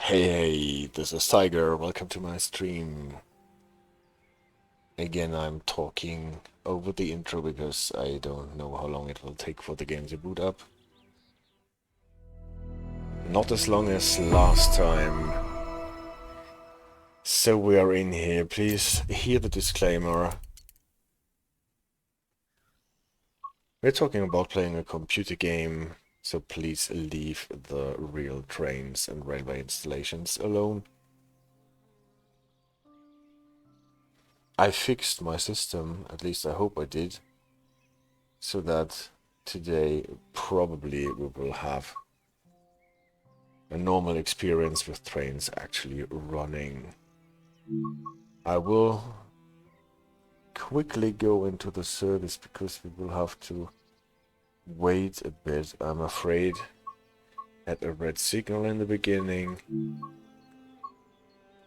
Hey, this is Tiger. Welcome to my stream. Again, I'm talking over the intro because I don't know how long it will take for the game to boot up. Not as long as last time. So we are in here. Please hear the disclaimer. We're talking about playing a computer game, so please leave the real trains and railway installations alone. I fixed my system, at least I hope I did, so that today probably we will have a normal experience with trains actually running. I will quickly go into the service because we will have to wait a bit, I'm afraid, at a red signal in the beginning.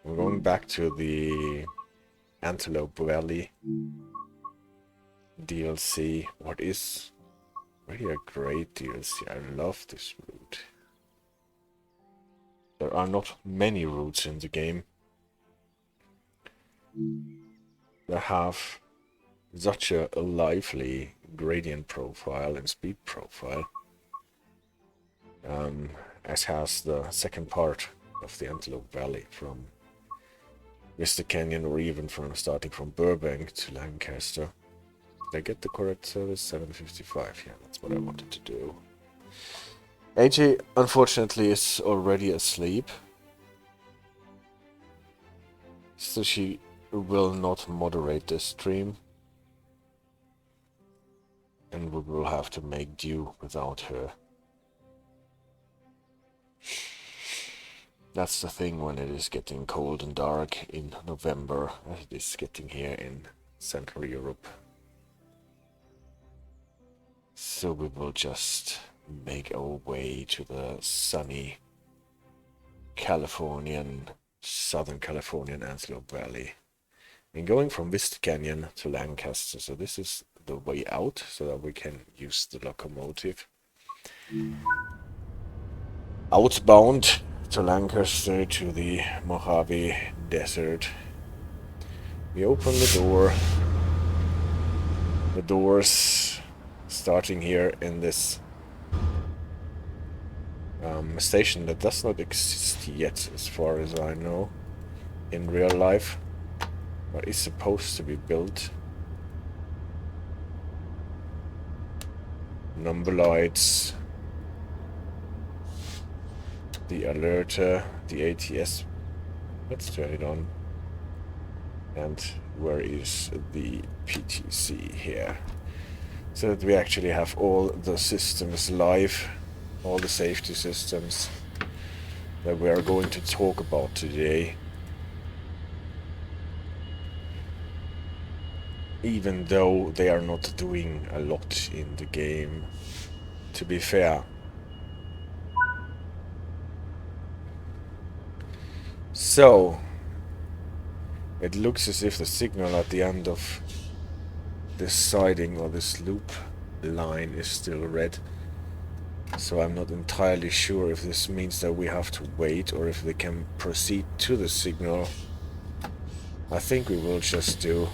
We're going back to the Antelope Valley DLC. What is really a great DLC. I love this route. There are not many routes in the game that have such a lively gradient profile and speed profile as has the second part of the Antelope Valley from Vista Canyon, or even from starting from Burbank to Lancaster. Did I get the correct service? 7:55. Yeah, that's what I wanted to do. AJ, unfortunately, is already asleep, so she will not moderate this stream, and we will have to make do without her. That's the thing when it is getting cold and dark in November, as it is getting here in Central Europe. So we will just make our way to the sunny Southern Californian Antelope Valley. And going from Vista Canyon to Lancaster, so this is the way out, so that we can use the locomotive. Outbound to Lancaster to the Mojave Desert. We open the door. The doors starting here in this station that does not exist yet, as far as I know, in real life, but is supposed to be built. Number lights, the alerter, the ATS. Let's turn it on. And where is the PTC here? So that we actually have all the systems live, all the safety systems that we are going to talk about today. Even though they are not doing a lot in the game, to be fair. So, it looks as if the signal at the end of this siding or this loop line is still red. So I'm not entirely sure if this means that we have to wait or if they can proceed to the signal. I think we will just do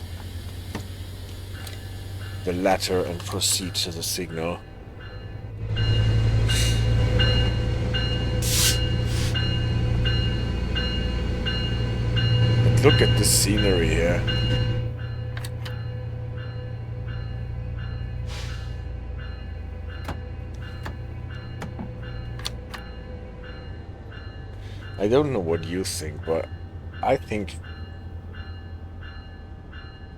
the latter and proceed to the signal. But look at the scenery here. I don't know what you think, but I think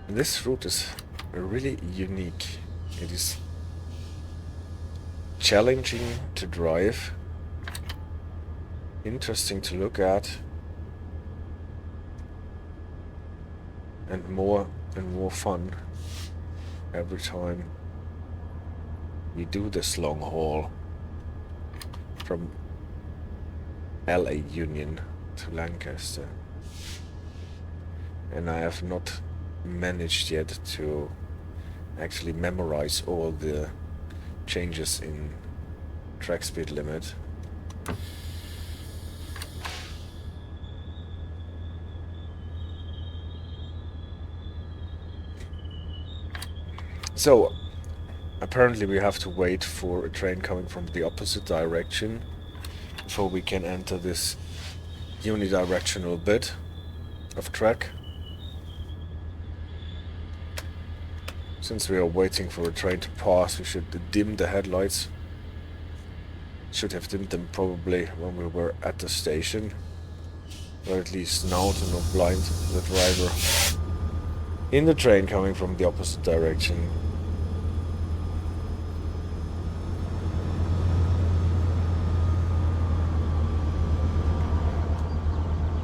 this route is really unique. It is challenging to drive, interesting to look at, and more fun every time we do this long haul from LA Union to Lancaster. And I have not managed yet to actually memorize all the changes in track speed limit. So, apparently we have to wait for a train coming from the opposite direction before we can enter this unidirectional bit of track. Since we are waiting for a train to pass, we should dim the headlights. Should have dimmed them probably when we were at the station. Or at least now to not blind the driver in the train coming from the opposite direction.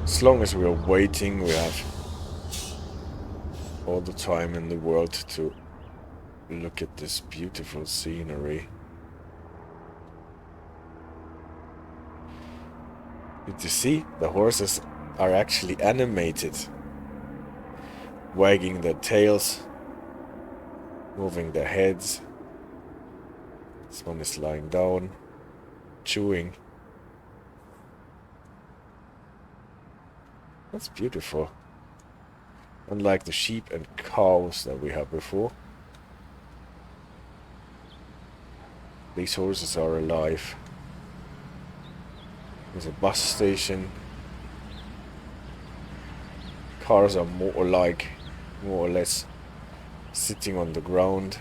As long as we are waiting, we have all the time in the world to look at this beautiful scenery. Did you see? The horses are actually animated, wagging their tails, moving their heads. This one is lying down, chewing. That's beautiful. Unlike the sheep and cows that we had before, these horses are alive. There's a bus station. Cars are more or less sitting on the ground.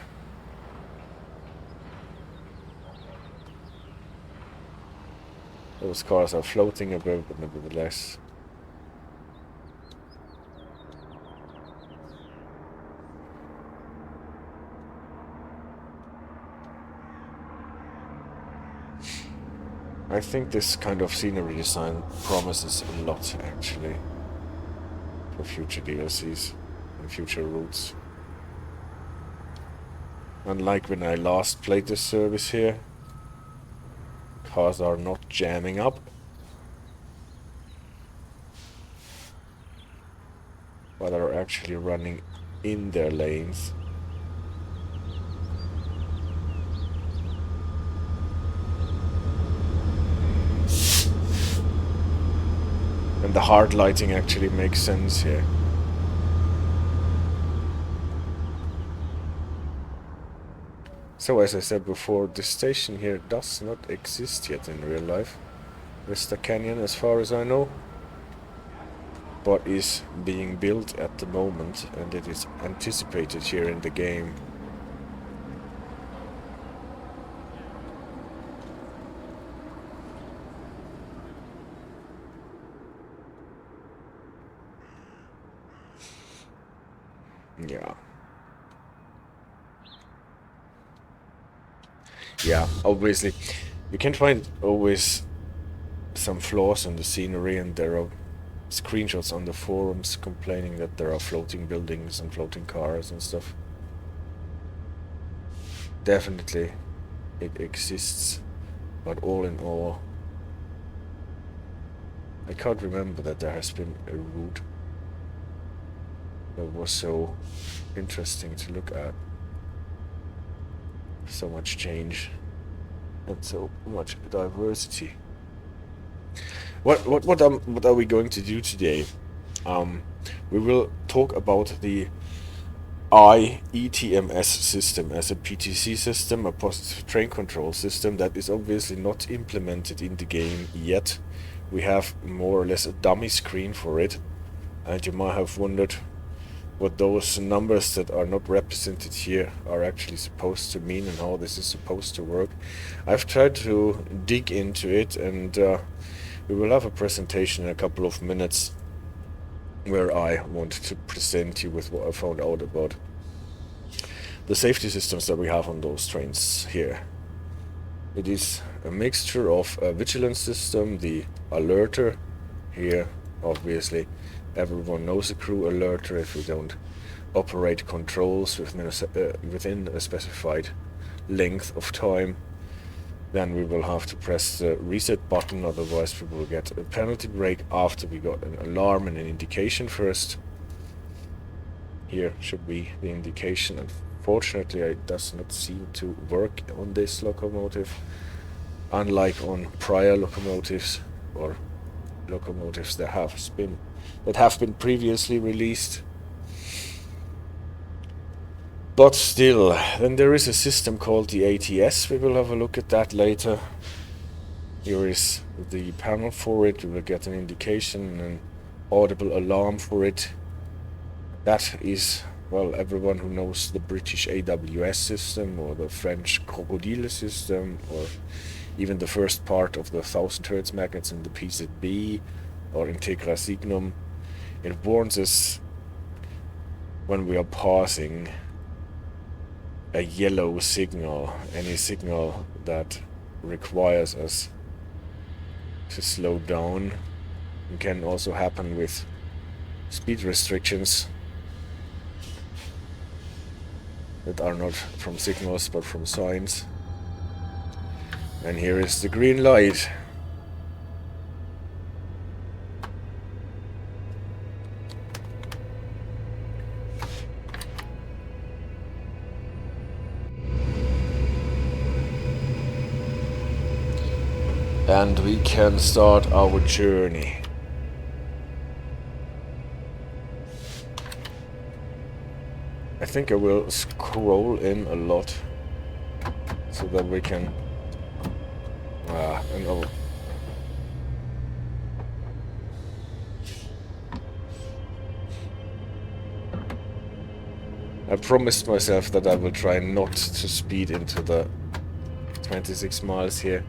Those cars are floating a bit, but nevertheless. I think this kind of scenery design promises a lot, actually, for future DLCs and future routes. Unlike when I last played this service here, cars are not jamming up, but are actually running in their lanes. And the hard lighting actually makes sense here. So as I said before, this station here does not exist yet in real life. Vista Canyon, as far as I know, but is being built at the moment, and it is anticipated here in the game. Yeah, obviously, you can find always some flaws in the scenery, and there are screenshots on the forums complaining that there are floating buildings and floating cars and stuff. Definitely, it exists, but all in all, I can't remember that there has been a route that was so interesting to look at. So much change and so much diversity. What are we going to do today? We will talk about the I-ETMS system as a PTC system, a positive train control system that is obviously not implemented in the game yet. We have more or less a dummy screen for it, and you might have wondered what those numbers that are not represented here are actually supposed to mean and how this is supposed to work. I've tried to dig into it, and we will have a presentation in a couple of minutes where I want to present you with what I found out about the safety systems that we have on those trains here. It is a mixture of a vigilance system, the alerter here, obviously. Everyone knows a crew alerter. If we don't operate controls within a specified length of time, then we will have to press the reset button, otherwise we will get a penalty break after we got an alarm and an indication first. Here should be the indication. Unfortunately, it does not seem to work on this locomotive, unlike on prior locomotives or locomotives that have been previously released. But still, then there is a system called the ATS. We will have a look at that later. Here is the panel for it. We will get an indication, an audible alarm for it. That is, well, everyone who knows the British AWS system or the French Crocodile system or even the first part of the 1000 Hz magnets in the PZB or Integra Signum. It warns us when we are passing a yellow signal, any signal that requires us to slow down. It can also happen with speed restrictions that are not from signals but from signs. And here is the green light. And we can start our journey. I think I will scroll in a lot so that we can I promised myself that I will try not to speed into the 26 miles here,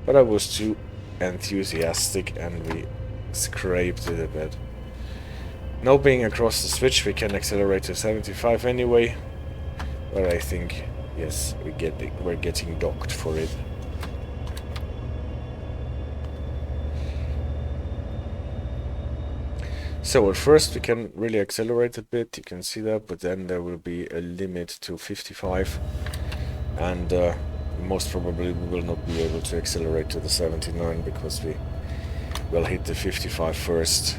but I was too enthusiastic and we scraped it a bit. Now being across the switch, we can accelerate to 75 anyway, but I think, yes, we're getting docked for it. So at first we can really accelerate a bit, you can see that, but then there will be a limit to 55, and most probably we will not be able to accelerate to the 79 because we will hit the 55 first.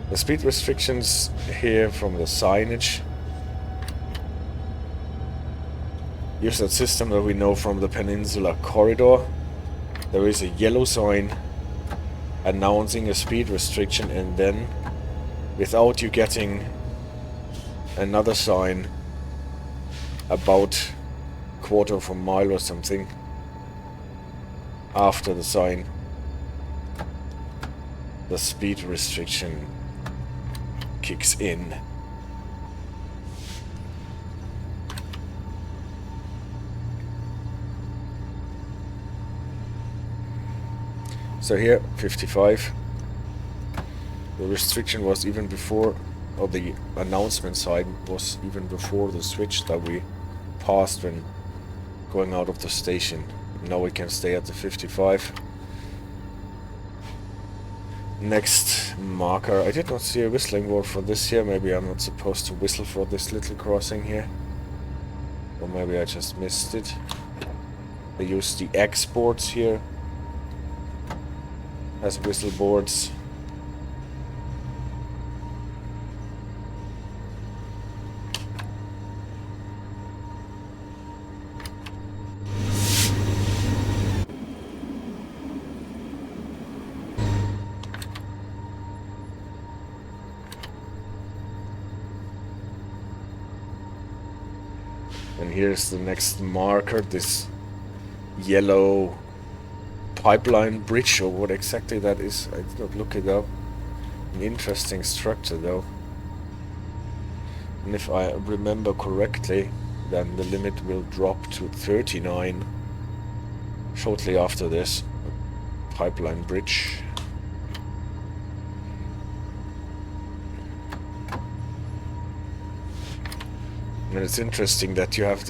The speed restrictions here from the signage use that system that we know from the Peninsula Corridor. There is a yellow sign announcing a speed restriction, and then without you getting another sign about quarter of a mile or something after the sign, the speed restriction kicks in. So here, 55. The restriction was even before, or the announcement sign was even before the switch that we passed when going out of the station. Now we can stay at the 55. Next marker. I did not see a whistling word for this here. Maybe I'm not supposed to whistle for this little crossing here. Or maybe I just missed it. They use the X boards here as whistle boards. And here's the next marker, this yellow pipeline bridge, or what exactly that is. I did not look it up. An interesting structure though. And if I remember correctly, then the limit will drop to 39 shortly after this pipeline bridge. And it's interesting that you have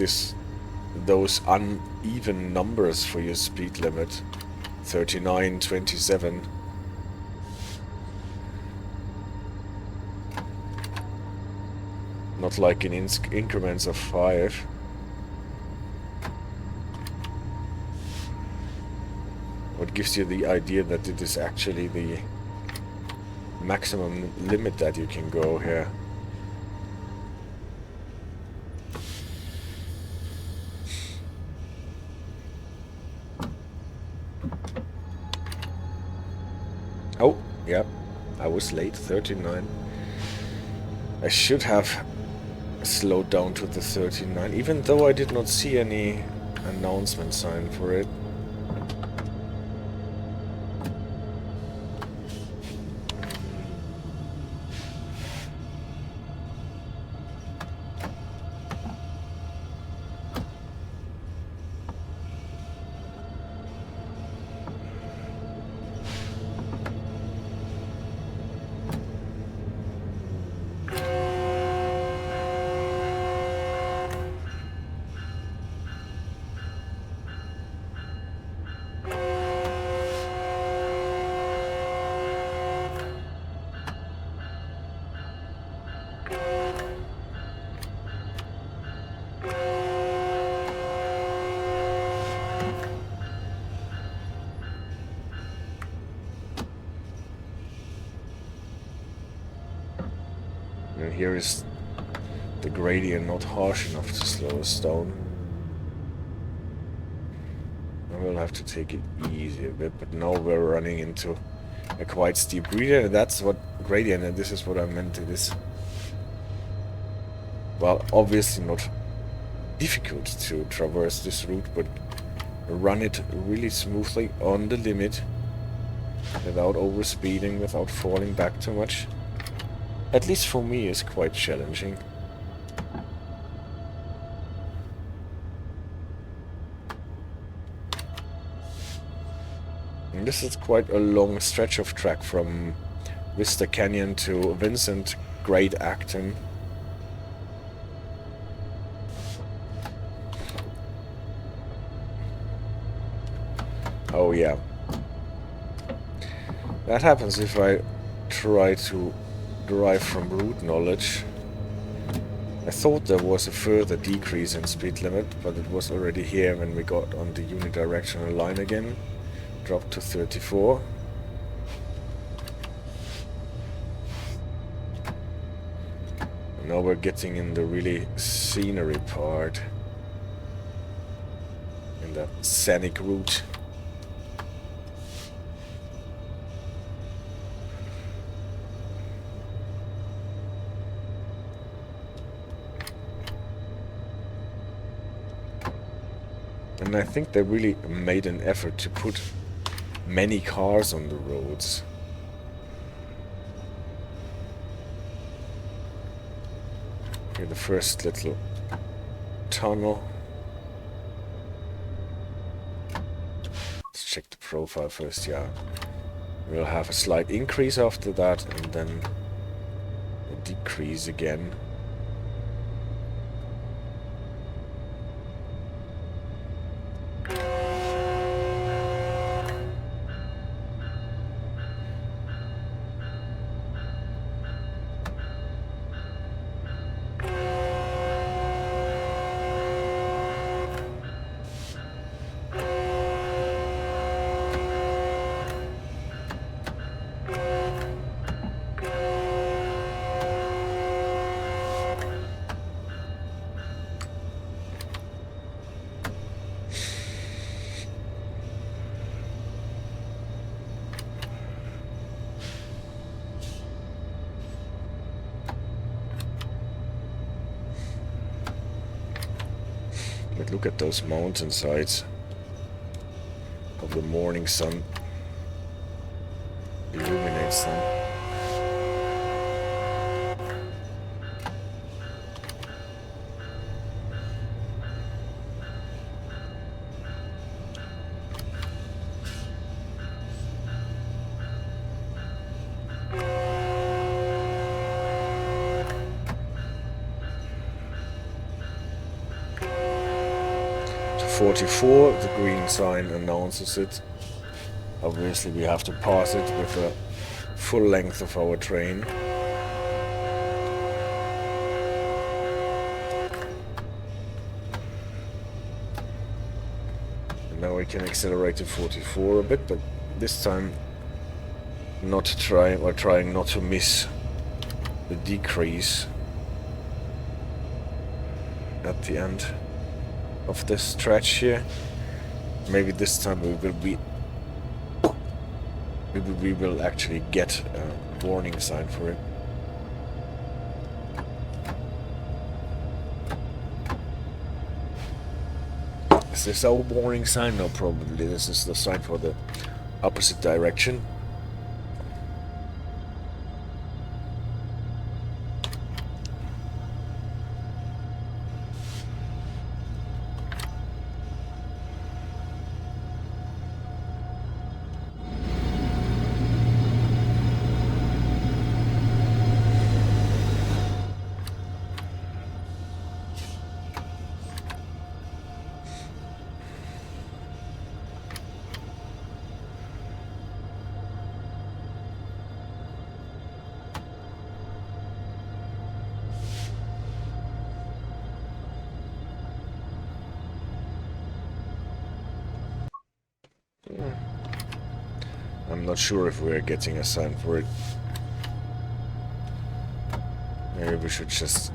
those uneven numbers for your speed limit. 39, 27. Not like in increments of 5. What gives you the idea that it is actually the maximum limit that you can go here. Oh, yeah, I was late, 39. I should have slowed down to the 39, even though I did not see any announcement sign for it. And here is the gradient not harsh enough to slow us down. I will have to take it easy a bit, but now we're running into a quite steep gradient, and that's what gradient, and this is what I meant. It is, well, obviously not difficult to traverse this route, but run it really smoothly on the limit without overspeeding, without falling back too much. At least for me, is quite challenging. And this is quite a long stretch of track from Vista Canyon to Vincent Grade Acton. Oh yeah. That happens if I try to derive from route knowledge. I thought there was a further decrease in speed limit, but it was already here when we got on the unidirectional line again. Dropped to 34. And now we're getting in the really scenery part. In that scenic route. And I think they really made an effort to put many cars on the roads. Here, the first little tunnel. Let's check the profile first, yeah. We'll have a slight increase after that, and then a decrease again. But look at those mountainsides of the morning sun illuminates them. To 44, the green sign announces it. Obviously we have to pass it with the full length of our train. And now we can accelerate to 44 a bit, but this time trying not to miss the decrease at the end of this stretch here. Maybe this time we will actually get a warning sign for it. Is this our warning sign? No, probably this is the sign for the opposite direction. I'm not sure if we're getting a sign for it. Maybe we should just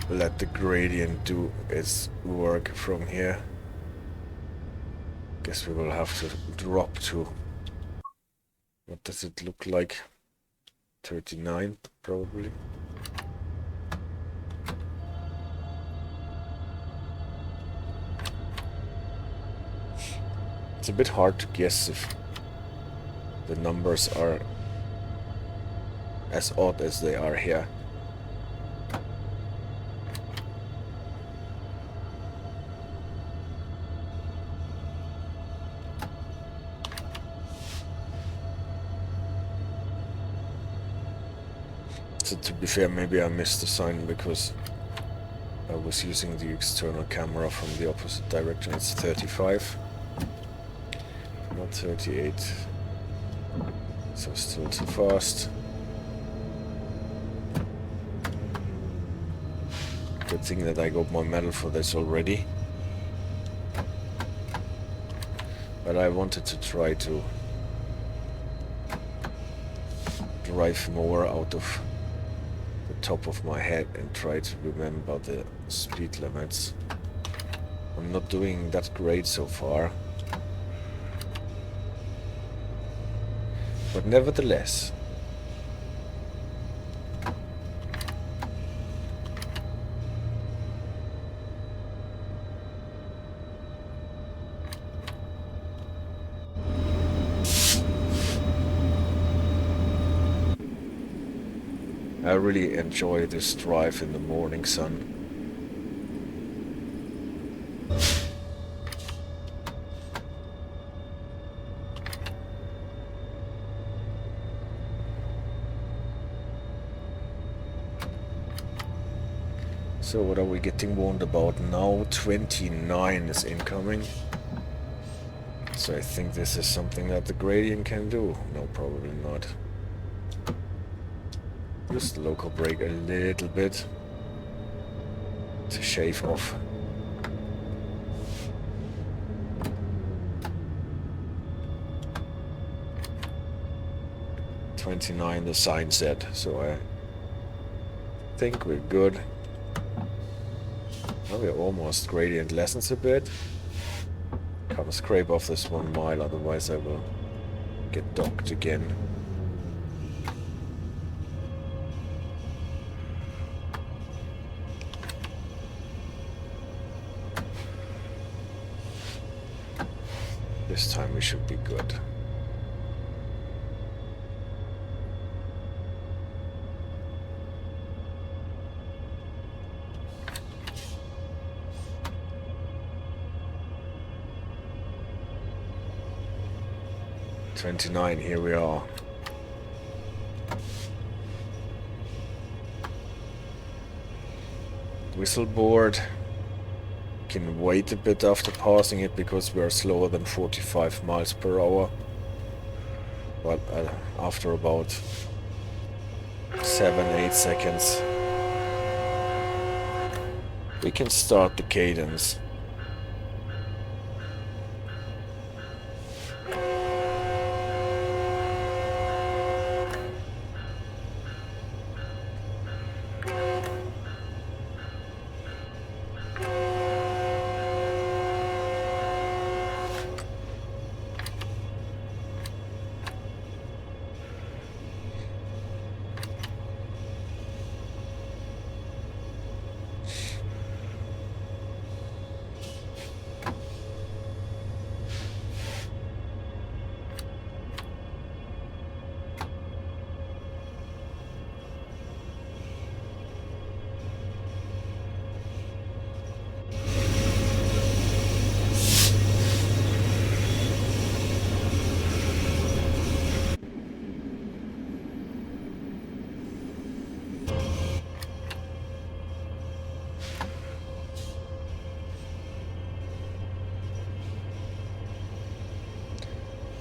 let the gradient do its work from here. Guess we will have to drop to... What does it look like? 39, probably. It's a bit hard to guess if the numbers are as odd as they are here. So to be fair, maybe I missed the sign because I was using the external camera from the opposite direction. It's 35, not 38. So still too fast. Good thing that I got my medal for this already. But I wanted to try to drive more out of the top of my head and try to remember the speed limits. I'm not doing that great so far. But nevertheless, I really enjoy this drive in the morning sun. So what are we getting warned about now? 29 is incoming. So I think this is something that the gradient can do. No, probably not. Just local brake a little bit to shave off. $29 the sign said, so I think we're good. Now we're almost gradient lessens a bit. Can't scrape off this 1 mile, otherwise I will get docked again. This time we should be good. $29, here we are. Whistle board. Can wait a bit after passing it because we are slower than 45 miles per hour. But after about 7-8 seconds, we can start the cadence.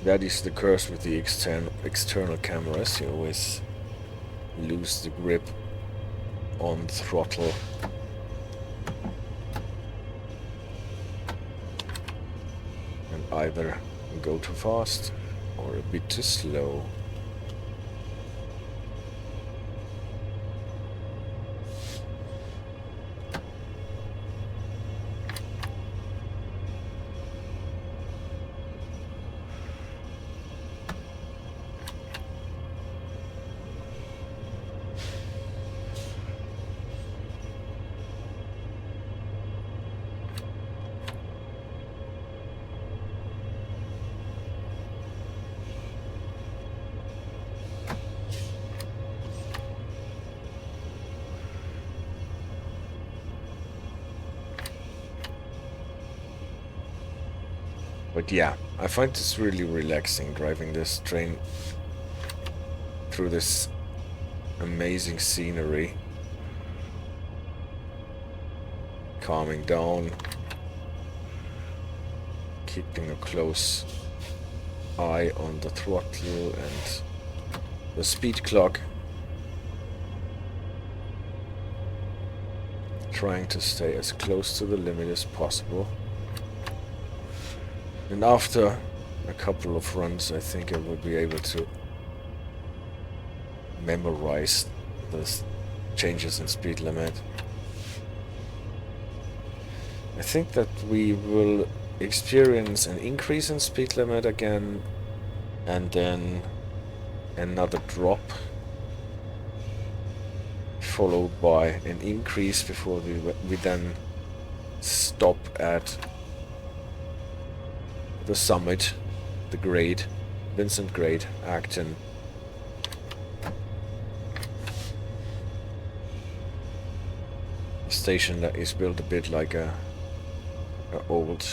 That is the curse with the external cameras. You always lose the grip on the throttle. And either go too fast or a bit too slow. But yeah, I find this really relaxing, driving this train through this amazing scenery. Calming down, keeping a close eye on the throttle and the speed clock. Trying to stay as close to the limit as possible. And after a couple of runs, I think I will be able to memorize the changes in speed limit. I think that we will experience an increase in speed limit again, and then another drop, followed by an increase before we then stop at the summit, the grade, Vincent Grade Acton. A station that is built a bit like a old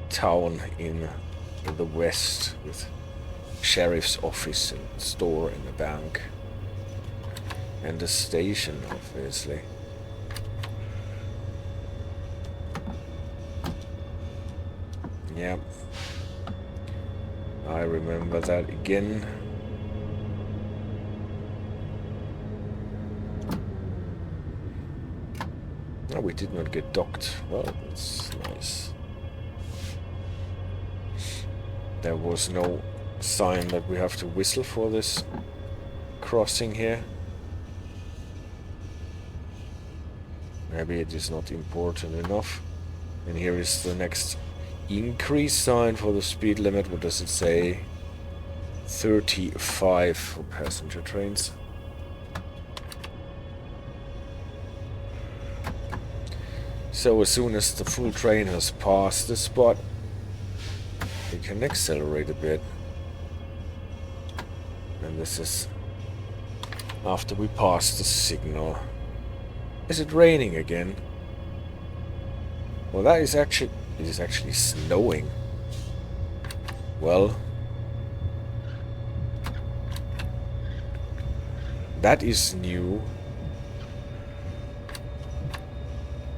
town in the west, with sheriff's office and store and a bank. And a station, obviously. Yeah, I remember that again. Oh, we did not get docked. Well, that's nice. There was no sign that we have to whistle for this crossing here. Maybe it is not important enough. And here is the next increase sign for the speed limit. What does it say? 35 for passenger trains. So as soon as the full train has passed the spot, we can accelerate a bit. And this is after we pass the signal. Is it raining again? Well, that is actually... It is actually snowing. Well, that is new.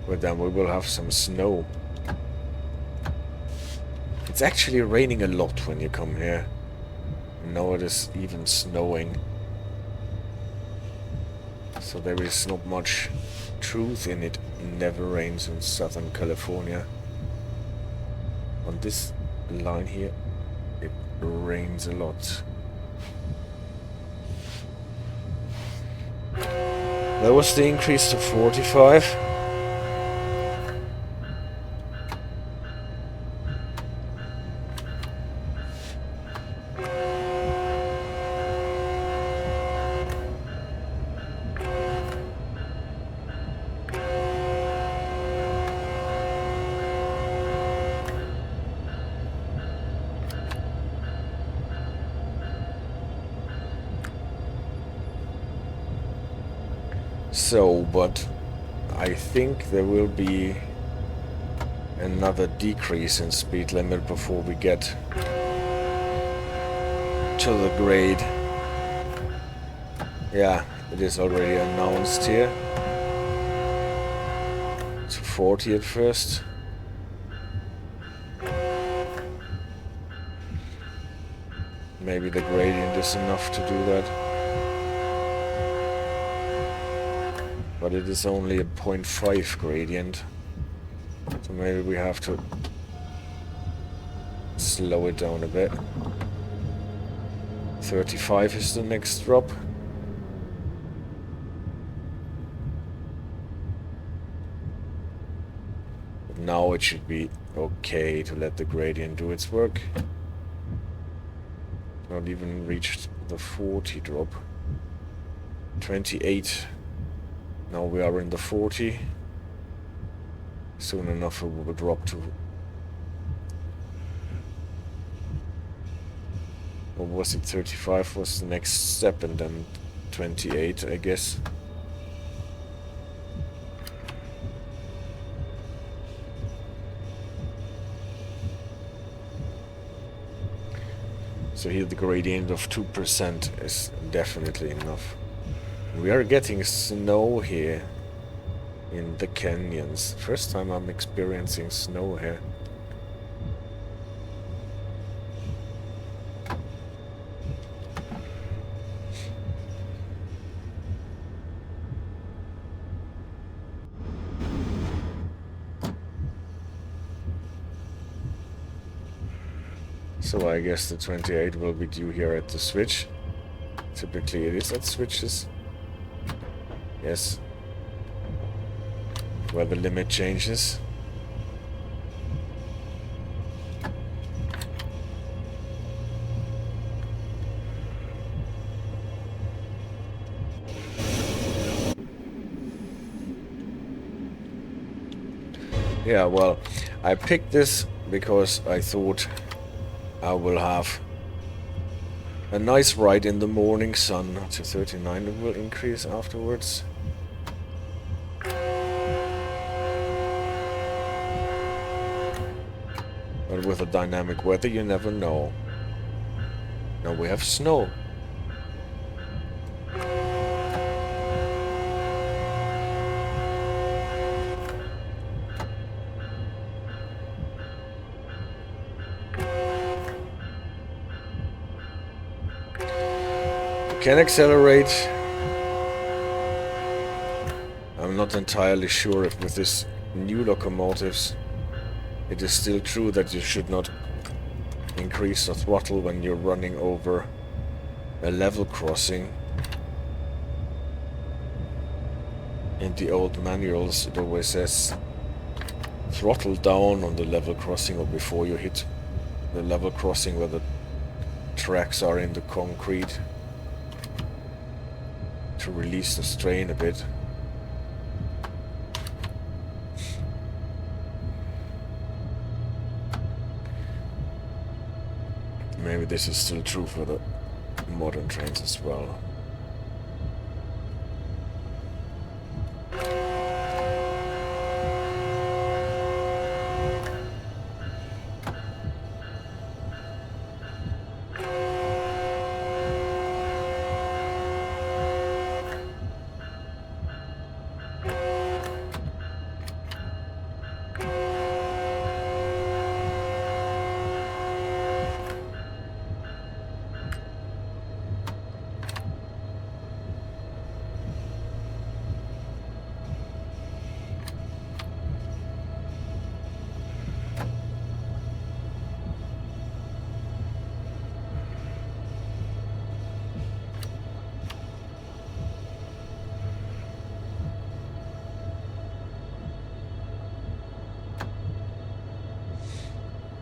But then we will have some snow. It's actually raining a lot when you come here. Now it is even snowing. So there is not much truth in it. Never rains in Southern California. On this line here, it rains a lot. That was the increase to 45. So, but I think there will be another decrease in speed limit before we get to the grade. Yeah, it is already announced here. To 40 at first. Maybe the gradient is enough to do that. But it is only a 0.5 gradient. So maybe we have to slow it down a bit. 35 is the next drop. But now it should be okay to let the gradient do its work. Not even reached the 40 drop. 28. Now we are in the 40. Soon enough it will drop to... Or was it 35 was the next step, and then 28, I guess. So here the gradient of 2% is definitely enough. We are getting snow here in the canyons. First time I'm experiencing snow here. So I guess the 28 will be due here at the switch. Typically it is at switches. Yes. Where the limit changes. Yeah, well, I picked this because I thought I will have a nice ride in the morning sun to 39. It will increase afterwards. But with the dynamic weather, you never know. Now we have snow. Can accelerate. I'm not entirely sure if with this new locomotives it is still true that you should not increase the throttle when you're running over a level crossing. In the old manuals it always says throttle down on the level crossing or before you hit the level crossing where the tracks are in the concrete, to release the strain a bit. Maybe this is still true for the modern trains as well.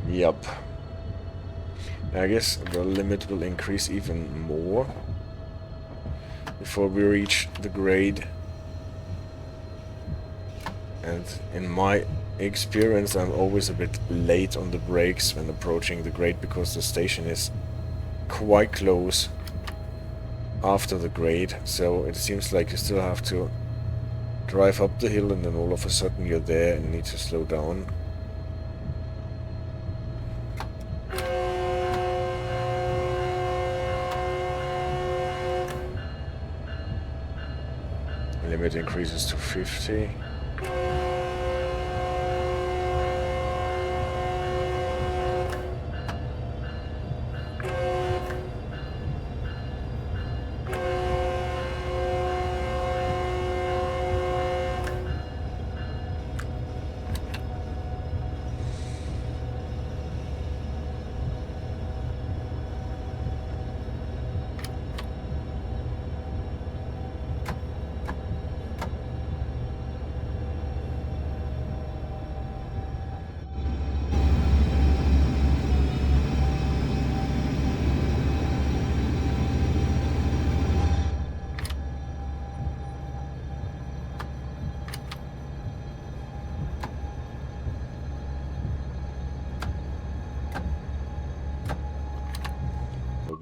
Yup. I guess the limit will increase even more before we reach the grade. And in my experience, I'm always a bit late on the brakes when approaching the grade because the station is quite close after the grade. So it seems like you still have to drive up the hill and then all of a sudden you're there and need to slow down. Limit increases to 50.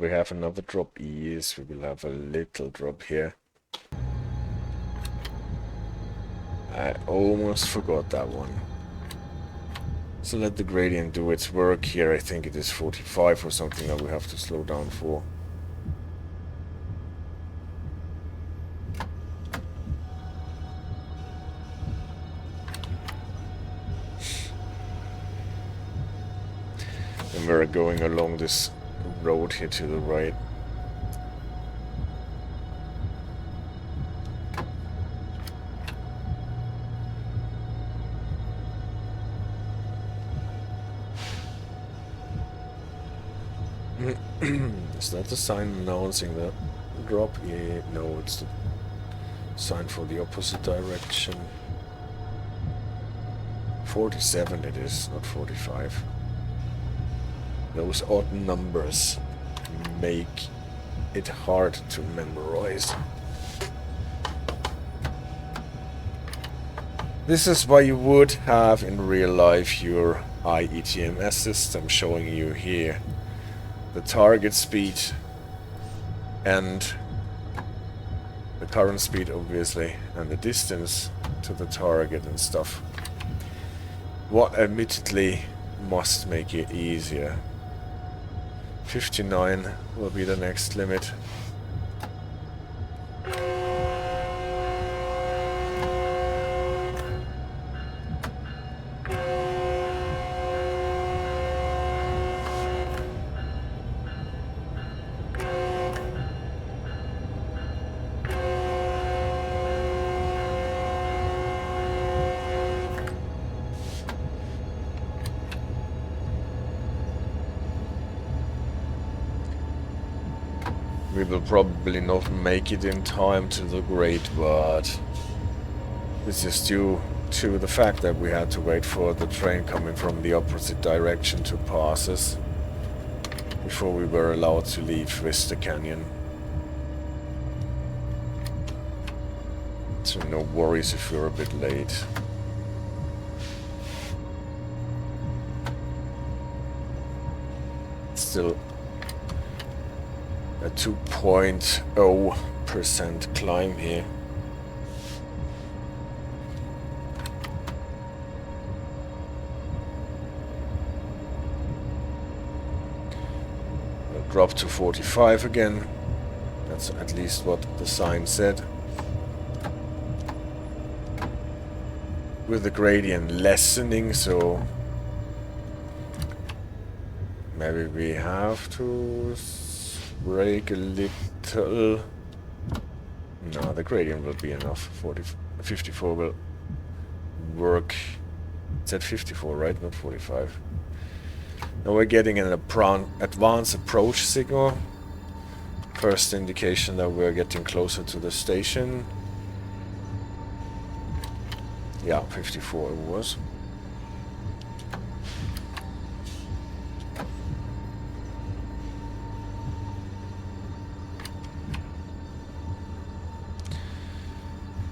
we have another drop? Yes, we will have a little drop here. I almost forgot that one. So let the gradient do its work here. I think it is 45 or something that we have to slow down for. And we're going along this road here to the right. Is that the sign announcing the drop? Yeah, no, it's the sign for the opposite direction. 47 it is, not 45. Those odd numbers make it hard to memorize. This is why you would have in real life your I-ETMS system showing you here the target speed and the current speed, obviously, and the distance to the target and stuff. What admittedly must make it easier. 59 will be the next limit. We will probably not make it in time to the grade, but this is due to the fact that we had to wait for the train coming from the opposite direction to pass us before we were allowed to leave Vista Canyon. So no worries if we're a bit late. Still a 2.0% climb here. We'll drop to 45 again. That's at least what the sign said. With the gradient lessening, so maybe we have to brake a little. No, the gradient will be enough. 54 will work. It's at 54, right? Not 45. Now we're getting an advanced approach signal. First indication that we're getting closer to the station. Yeah, 54 it was.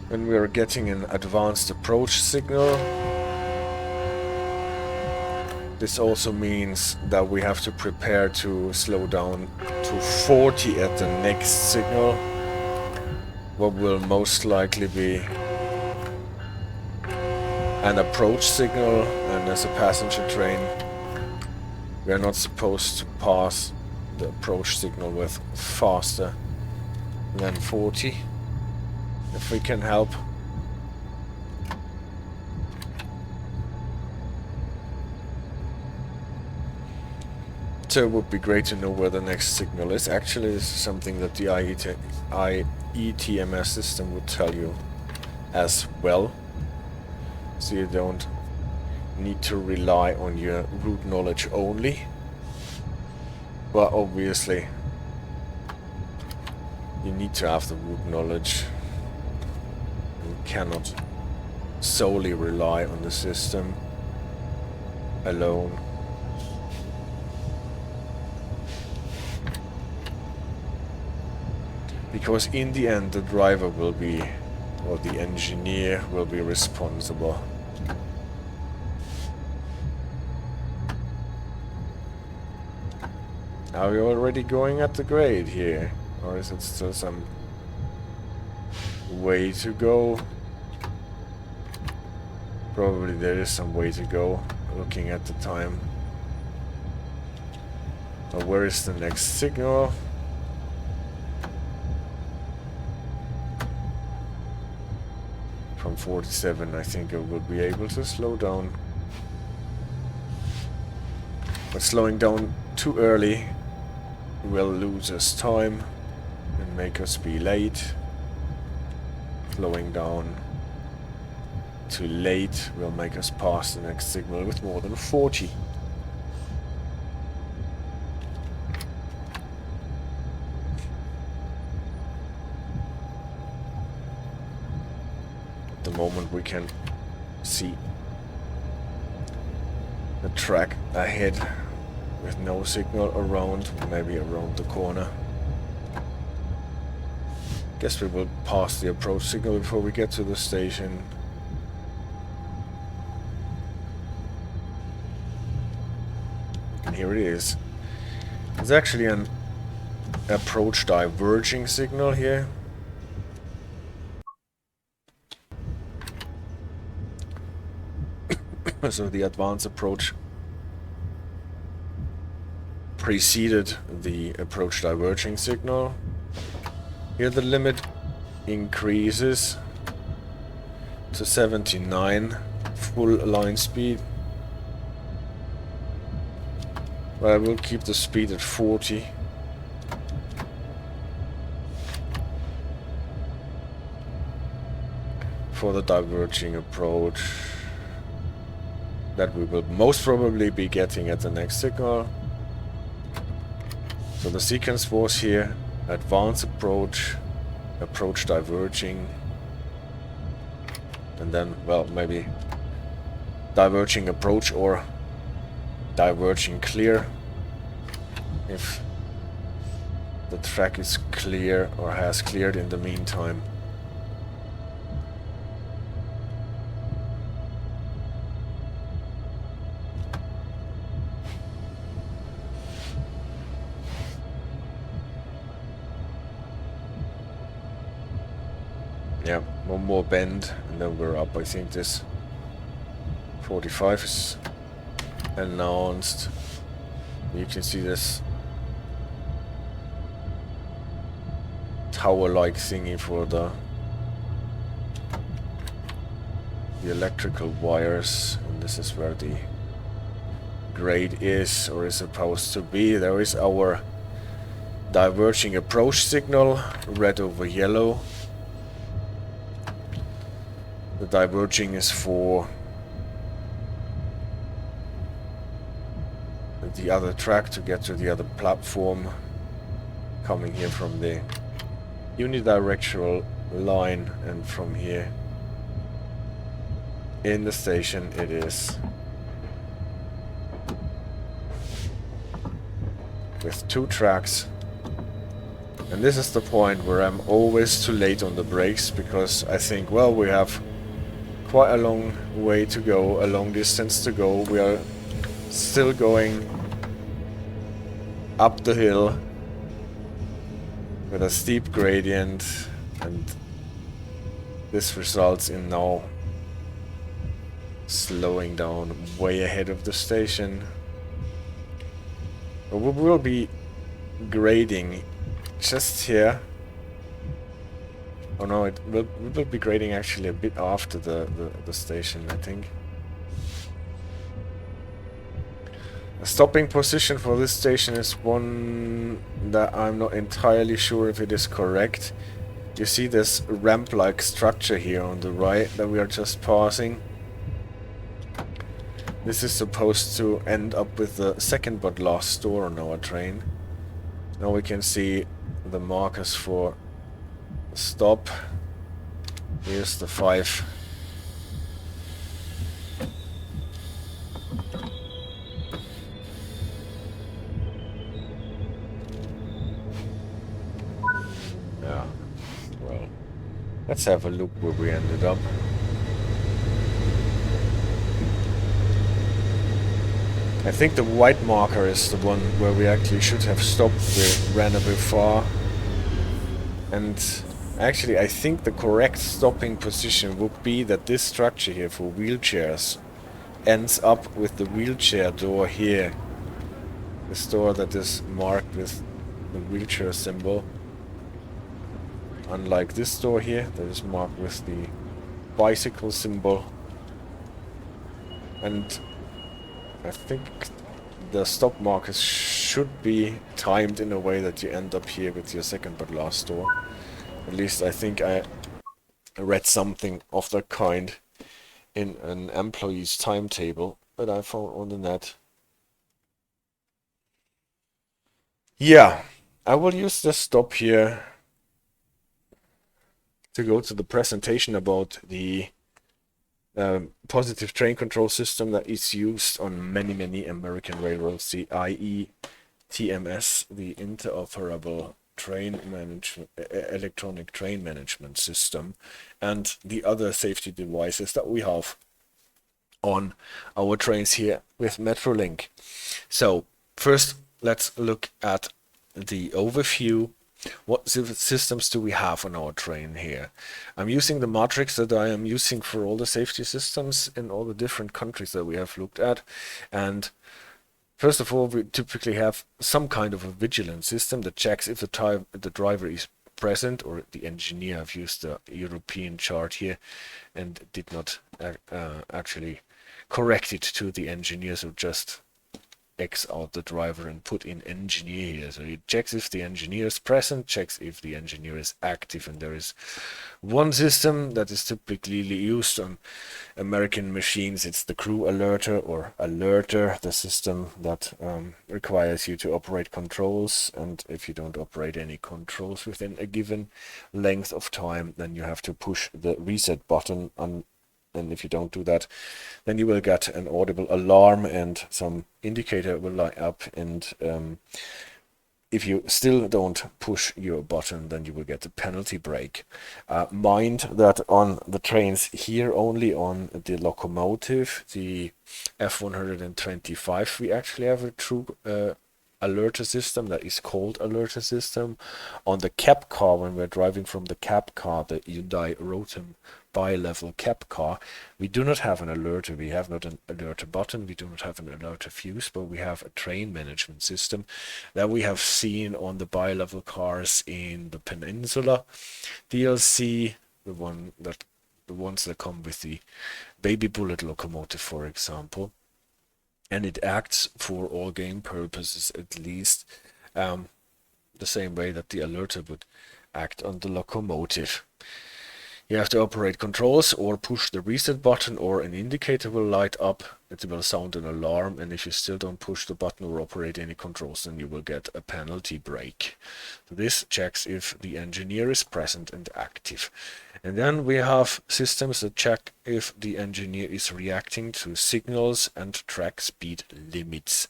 When we are getting an advanced approach signal, this also means that we have to prepare to slow down to 40 at the next signal, what will most likely be an approach signal, and as a passenger train we are not supposed to pass the approach signal with faster than 40. If we can help. So it would be great to know where the next signal is. Actually, this is something that the I-ETMS system would tell you as well. So you don't need to rely on your route knowledge only. But obviously, you need to have the route knowledge. Cannot solely rely on the system alone. Because in the end the driver will be, or the engineer will be responsible. Are we already going at the grade here? Or is it still some way to go? Probably there is some way to go, looking at the time. But where is the next signal? From 47, I think I will be able to slow down. But slowing down too early will lose us time and make us be late. Slowing down too late will make us pass the next signal with more than 40. At the moment we can see the track ahead with no signal around, maybe around the corner. Guess we will pass the approach signal before we get to the station. And here it is. It's actually an approach diverging signal here. So the advanced approach preceded the approach diverging signal. Here the limit increases to 79 full line speed. But I will keep the speed at 40. For the diverging approach that we will most probably be getting at the next signal. So the sequence was here: advanced approach, approach diverging, and then, well, maybe diverging approach or diverging clear if the track is clear or has cleared in the meantime. Yeah, one more bend and then we're up. I think this 45 is announced. You can see this tower-like thingy for the electrical wires, and this is where the grade is, or is supposed to be. There is our diverging approach signal, red over yellow. The diverging is for the other track to get to the other platform, coming here from the unidirectional line, and from here in the station it is with two tracks. And this is the point where I'm always too late on the brakes, because I think, well, we have quite a long way to go, a long distance to go. We are still going up the hill with a steep gradient, and this results in now slowing down way ahead of the station. But we will be grading just here. Oh no, we will be grading actually a bit after the station, I think. The stopping position for this station is one that I'm not entirely sure if it is correct. You see this ramp-like structure here on the right that we are just passing. This is supposed to end up with the second but last store on our train. Now we can see the markers for stop. Here's the 5. Yeah, well, let's have a look where we ended up. I think the white marker is the one where we actually should have stopped. We ran a bit far. And actually, I think the correct stopping position would be that this structure here for wheelchairs ends up with the wheelchair door here. This door that is marked with the wheelchair symbol. Unlike this door here, that is marked with the bicycle symbol. And I think the stop markers should be timed in a way that you end up here with your second but last door. At least I think I read something of that kind in an employee's timetable that I found on the net. Yeah, I will use the stop here to go to the presentation about the positive train control system that is used on many American railroads, the I-ETMS, the Interoperable Train Management, Electronic Train Management System, and the other safety devices that we have on our trains here with Metrolink. So first, let's look at the overview. What systems do we have on our train here? I'm using the matrix that I am using for all the safety systems in all the different countries that we have looked at. And first of all, we typically have some kind of a vigilance system that checks if the driver is present, or the engineer. I've used the European chart here and did not actually correct it to the engineer, so just X out the driver and put in engineer here. So it checks if the engineer is present, checks if the engineer is active, and there is one system that is typically used on American machines. It's the crew alerter or alerter, the system that requires you to operate controls, and if you don't operate any controls within a given length of time, then you have to push the reset button on. And if you don't do that, then you will get an audible alarm and some indicator will light up. And if you still don't push your button, then you will get a penalty brake. Mind that on the trains here, only on the locomotive, the F125, we actually have a true alerter system that is called alerter system. On the cab car, when we're driving from the cab car, the Hyundai Rotem bi-level cab car, we do not have an alerter. We have not an alerter button, we do not have an alerter fuse, but we have a train management system that we have seen on the bi-level cars in the Peninsula DLC, the ones that come with the baby bullet locomotive, for example. And it acts for all game purposes, at least the same way that the alerter would act on the locomotive. You have to operate controls or push the reset button, or an indicator will light up, it will sound an alarm, and if you still don't push the button or operate any controls, then you will get a penalty brake. So this checks if the engineer is present and active. And then we have systems that check if the engineer is reacting to signals and track speed limits.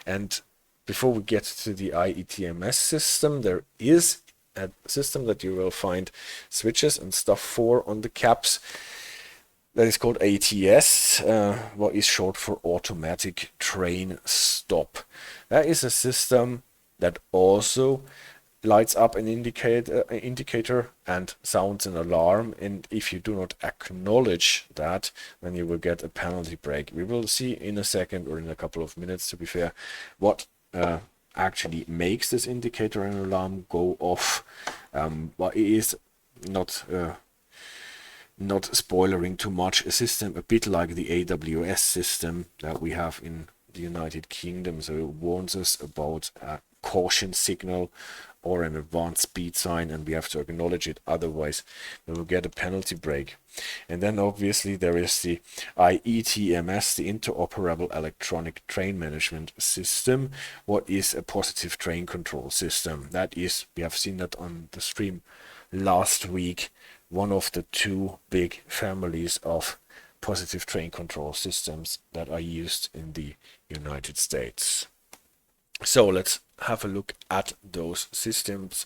And before we get to the I-ETMS system, there is a system that you will find switches and stuff for on the caps that is called ATS, what is short for automatic train stop. That is a system that also lights up an indicator and sounds an alarm, and if you do not acknowledge that, then you will get a penalty brake. We will see in a second, or in a couple of minutes to be fair, what actually makes this indicator and alarm go off, but it is not spoilering too much. A system a bit like the AWS system that we have in the United Kingdom, so it warns us about a caution signal or an advanced speed sign, and we have to acknowledge it, otherwise we will get a penalty brake. And then obviously there is the I-ETMS, the Interoperable Electronic Train Management System. What is a positive train control system? That is, we have seen that on the stream last week, one of the two big families of positive train control systems that are used in the United States. So let's have a look at those systems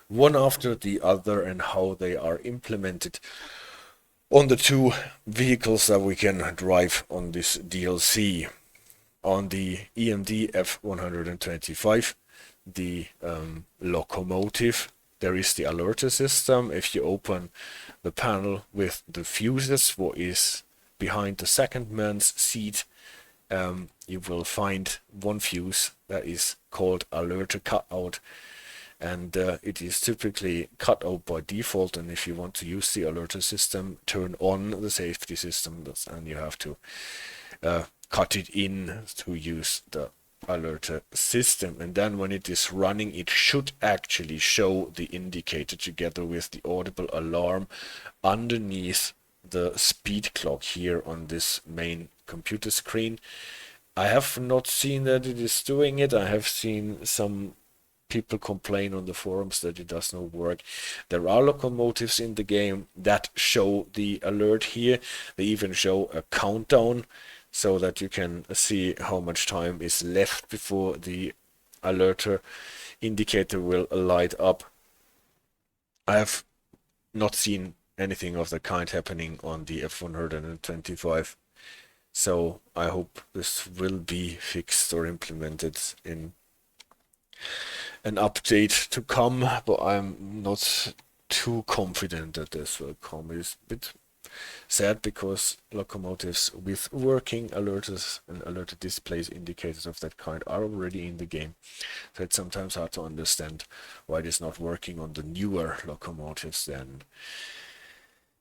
one after the other and how they are implemented on the two vehicles that we can drive on this DLC. on the EMD F125, the locomotive, there is the alerter system. If you open the panel with the fuses, what is behind the second man's seat, you will find one fuse that is called alerter cutout, and it is typically cut out by default. And if you want to use the alerter system, turn on the safety system, and you have to cut it in to use the alerter system. And then when it is running, it should actually show the indicator together with the audible alarm underneath the speed clock here on this main computer screen. I have not seen that it is doing it. I have seen some people complain on the forums that it does not work. There are locomotives in the game that show the alert here. They even show a countdown so that you can see how much time is left before the alerter indicator will light up. I have not seen anything of the kind happening on the F125, so I hope this will be fixed or implemented in an update to come, but I'm not too confident that this will come. It's a bit sad because locomotives with working alerters and alerted displays, indicators of that kind, are already in the game. So it's sometimes hard to understand why it is not working on the newer locomotives then.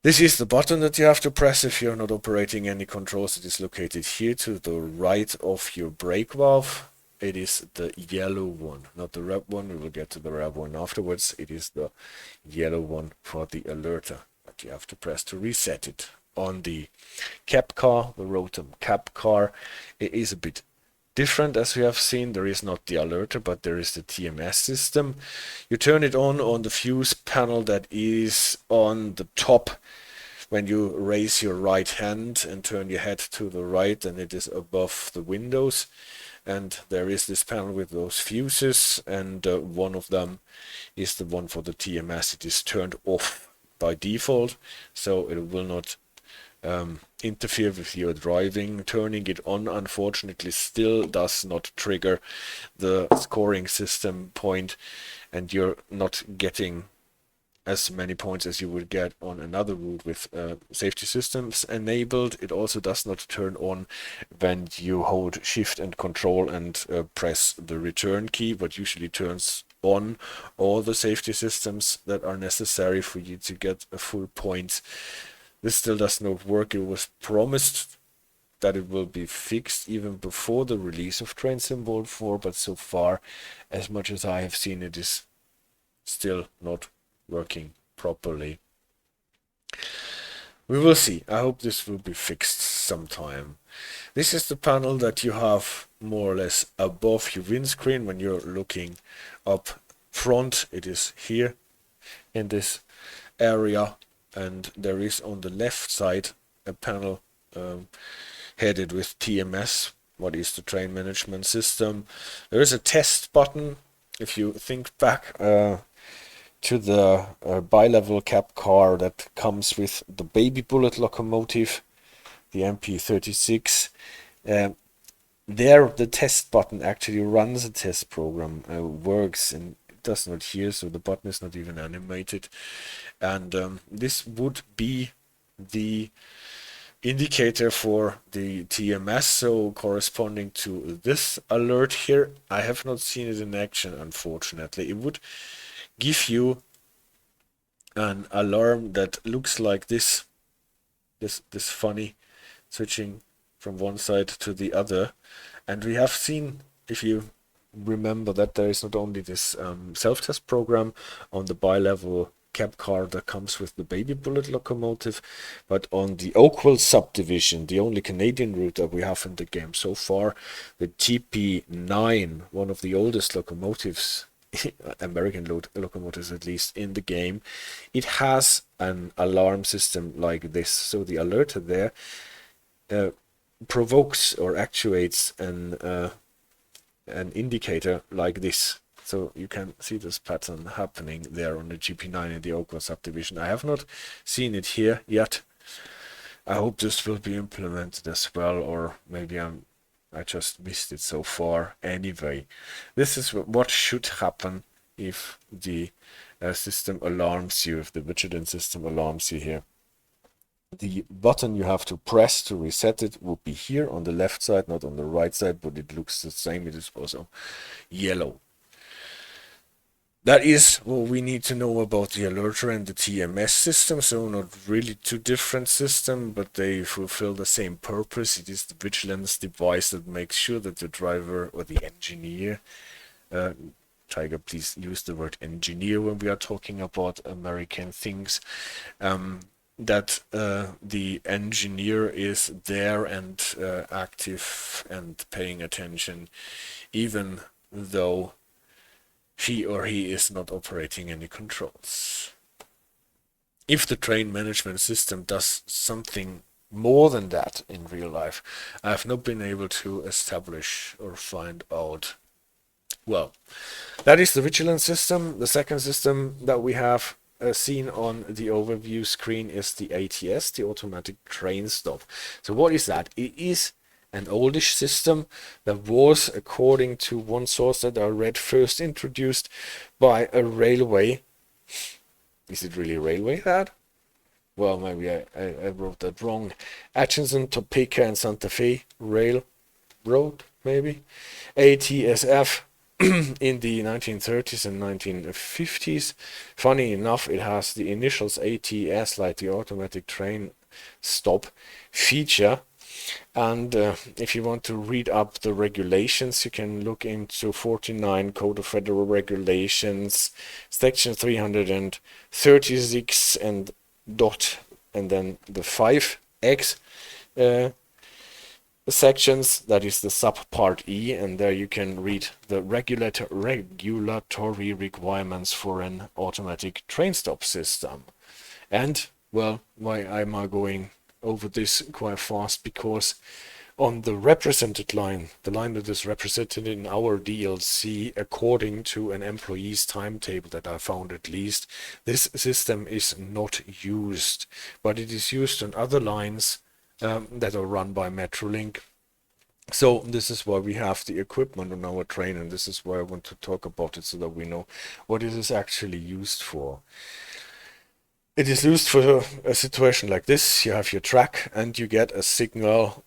This is the button that you have to press if you're not operating any controls. It is located here to the right of your brake valve. It is the yellow one, not the red one. We will get to the red one afterwards. It is the yellow one for the alerter that you have to press to reset it. On the cab car, the Rotom cab car, it is a bit different. As we have seen, there is not the alerter, but there is the TMS system. You turn it on the fuse panel that is on the top. When you raise your right hand and turn your head to the right, and it is above the windows. And there is this panel with those fuses, and one of them is the one for the TMS. It is turned off by default, so it will not interfere with your driving. Turning it on, unfortunately, still does not trigger the scoring system point, and you're not getting as many points as you would get on another route with safety systems enabled. It also does not turn on when you hold shift and control and press the return key, but usually turns on all the safety systems that are necessary for you to get a full point. This still does not work. It was promised that it will be fixed even before the release of Train Symbol 4, but so far, as much as I have seen, it is still not working properly. We will see. I hope this will be fixed sometime. This is the panel that you have more or less above your windscreen when you're looking up front. It is here in this area, and there is on the left side a panel headed with TMS, what is the train management system. There is a test button. If you think back to the bi-level cab car that comes with the baby bullet locomotive, the MP36, there the test button actually runs a test program, works, and it does not here, so the button is not even animated. And this would be the indicator for the TMS, so corresponding to this alert here. I have not seen it in action, unfortunately. It would give you an alarm that looks like this funny switching from one side to the other. And we have seen, if you remember, that there is not only this self-test program on the bi-level cab car that comes with the baby bullet locomotive, but on the Oakville subdivision, the only Canadian route that we have in the game so far, the TP9, one of the oldest locomotives, American locomotives at least, in the game, it has an alarm system like this. So the alerter there provokes or actuates an indicator like this. So you can see this pattern happening there on the GP9 in the Oakville subdivision. I have not seen it here yet. I hope this will be implemented as well, or maybe I'm I just missed it so far. Anyway, this is what should happen if the system alarms you, if the vigilance system alarms you here. The button you have to press to reset it will be here on the left side, not on the right side, but it looks the same. It is also yellow. That is what we need to know about the alerter and the TMS system. So not really two different systems, but they fulfill the same purpose. It is the vigilance device that makes sure that the driver or the engineer, Tiger, please use the word engineer when we are talking about American things, that the engineer is there and active and paying attention, even though she or he is not operating any controls. If the train management system does something more than that in real life, I have not been able to establish or find out. Well, that is the vigilance system. The second system that we have seen on the overview screen is the ATS, the automatic train stop. So what is that? It is an oldish system that was, according to one source that I read, first introduced by a railway. Is it really railway that? Well, maybe I wrote that wrong. Atchison, Topeka, and Santa Fe Railroad, maybe. ATSF in the 1930s and 1950s. Funny enough, it has the initials ATS, like the automatic train stop feature. And if you want to read up the regulations, you can look into 49 Code of Federal Regulations, section 336 and dot, and then the 5X sections, that is the subpart E, and there you can read the regulatory requirements for an automatic train stop system. And, well, why am I going over this quite fast? Because on the represented line, the line that is represented in our DLC, according to an employee's timetable that I found at least, this system is not used, but it is used on other lines that are run by Metrolink. So this is why we have the equipment on our train, and this is why I want to talk about it so that we know what it is actually used for. It is used for a situation like this. You have your track and you get a signal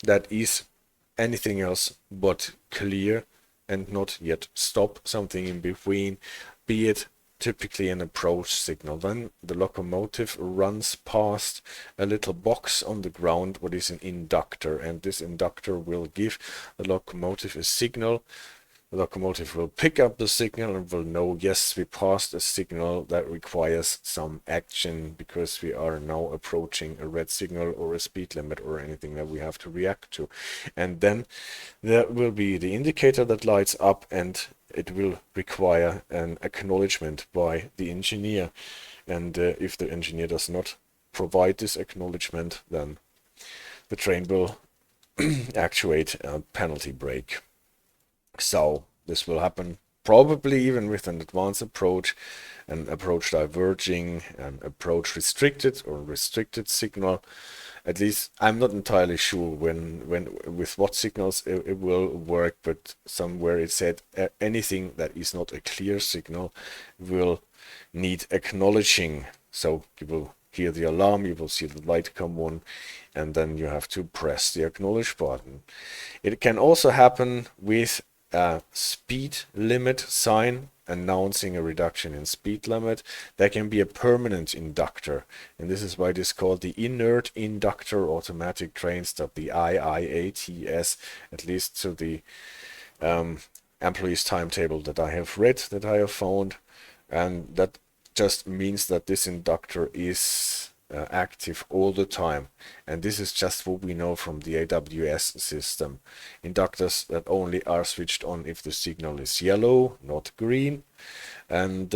that is anything else but clear and not yet stop, something in between, be it typically an approach signal. Then the locomotive runs past a little box on the ground, what is an inductor, and this inductor will give the locomotive a signal. The locomotive will pick up the signal and will know, yes, we passed a signal that requires some action because we are now approaching a red signal or a speed limit or anything that we have to react to. And then there will be the indicator that lights up, and it will require an acknowledgement by the engineer. And if the engineer does not provide this acknowledgement, then the train will actuate a penalty brake. So this will happen probably even with an advanced approach, an approach diverging, an approach restricted or restricted signal. At least I'm not entirely sure when with what signals it will work, but somewhere it said anything that is not a clear signal will need acknowledging. So you will hear the alarm, you will see the light come on, and then you have to press the acknowledge button. It can also happen with a speed limit sign announcing a reduction in speed limit. There can be a permanent inductor, and this is why it is called the inert inductor automatic train stop, the I-ETMS, at least to the employee's timetable that I have read, that I have found. And that just means that this inductor is active all the time, and this is just what we know from the AWS system. Inductors that only are switched on if the signal is yellow, not green, and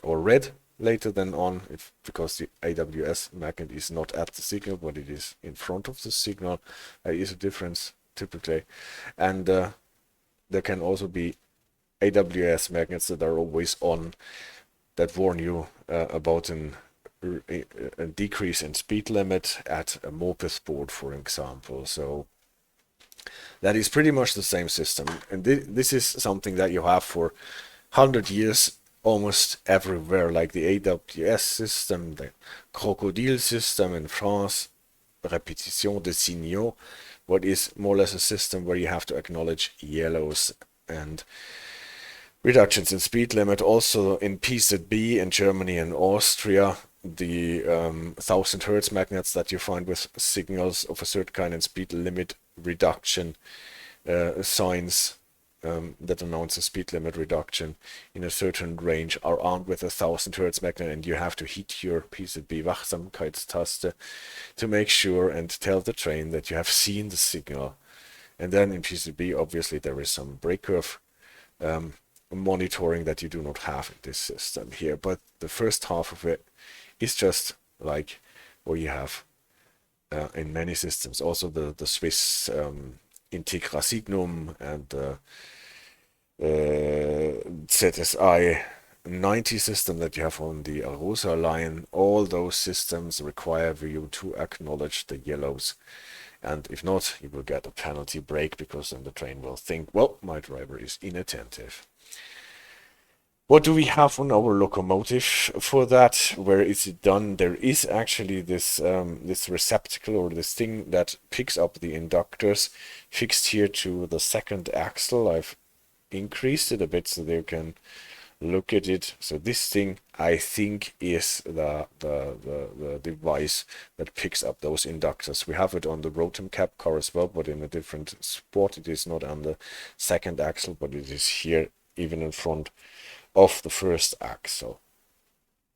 or red later than on, because the AWS magnet is not at the signal but it is in front of the signal. There is a difference typically. And there can also be AWS magnets that are always on, that warn you about a decrease in speed limit at a moped board, for example. So That is pretty much the same system, and this is something that you have for 100 years almost everywhere, like the ATS system, the Crocodile system in France, Répétition de Signaux, what is more or less a system where you have to acknowledge yellows and reductions in speed limit. Also in PZB in Germany and Austria, the 1000 Hertz magnets that you find with signals of a certain kind and speed limit reduction signs that announce a speed limit reduction in a certain range are armed with a 1000 Hertz magnet, and you have to hit your PZB Wachsamkeitstaste to make sure and tell the train that you have seen the signal. And then in PZB, obviously, there is some brake curve monitoring that you do not have in this system here. But the first half of it is just like what you have in many systems. Also the Swiss Integra Signum and ZSI 90 system that you have on the Arosa line, all those systems require you to acknowledge the yellows. And if not, you will get a penalty brake, because then the train will think, well, my driver is inattentive. What do we have on our locomotive for that? Where is it done? There is actually this this receptacle, or this thing that picks up the inductors, fixed here to the second axle. I've increased it a bit so they can look at it. So this thing, I think, is the device that picks up those inductors. We have it on the Rotem cab car as well, but in a different spot. It is not on the second axle, but it is here, even in front of the first axle,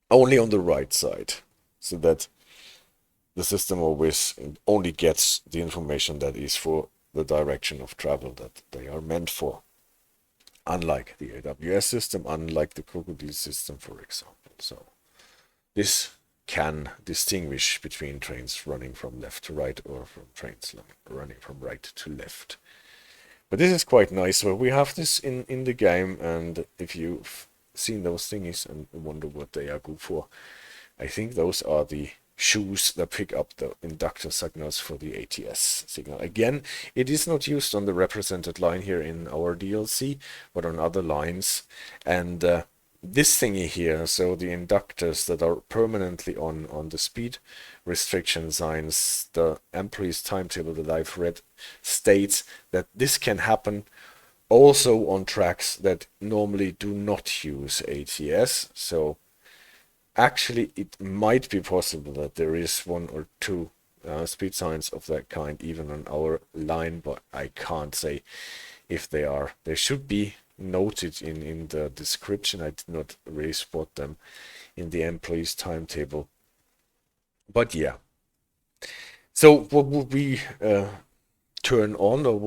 only on the right side, so that the system always only gets the information that is for the direction of travel that they are meant for, unlike the AWS system, unlike the Crocodile system, for example. So this can distinguish between trains running from left to right, or from trains running from right to left. But this is quite nice. So we have this in the game, and if you've seen those thingies and wonder what they are good for, I think those are the shoes that pick up the inductor signals for the ATS signal. Again, it is not used on the represented line here in our DLC, but on other lines. And this thingy here, so the inductors that are permanently on the speed restriction signs, the employee's timetable that I've read states that this can happen also on tracks that normally do not use ATS. So actually it might be possible that there is one or two speed signs of that kind even on our line, but I can't say if they are. They should be noted in the description. I did not really spot them in the employee's timetable. But yeah. So what would we turn on, or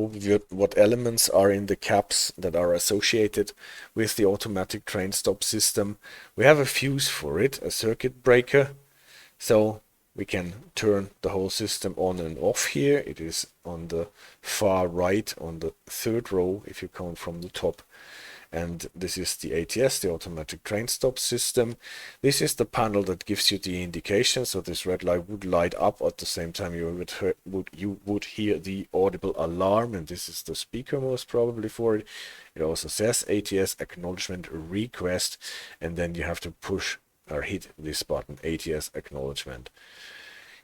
what elements are in the cabs that are associated with the automatic train stop system? We have a fuse for it, a circuit breaker, so we can turn the whole system on and off here. It is on the far right, on the third row if you count from the top. And this is the ATS, the automatic train stop system. This is the panel that gives you the indication. So this red light would light up at the same time you would hear the audible alarm, and this is the speaker most probably for it. It also says ATS acknowledgement request, and then you have to push or hit this button, ATS acknowledgement.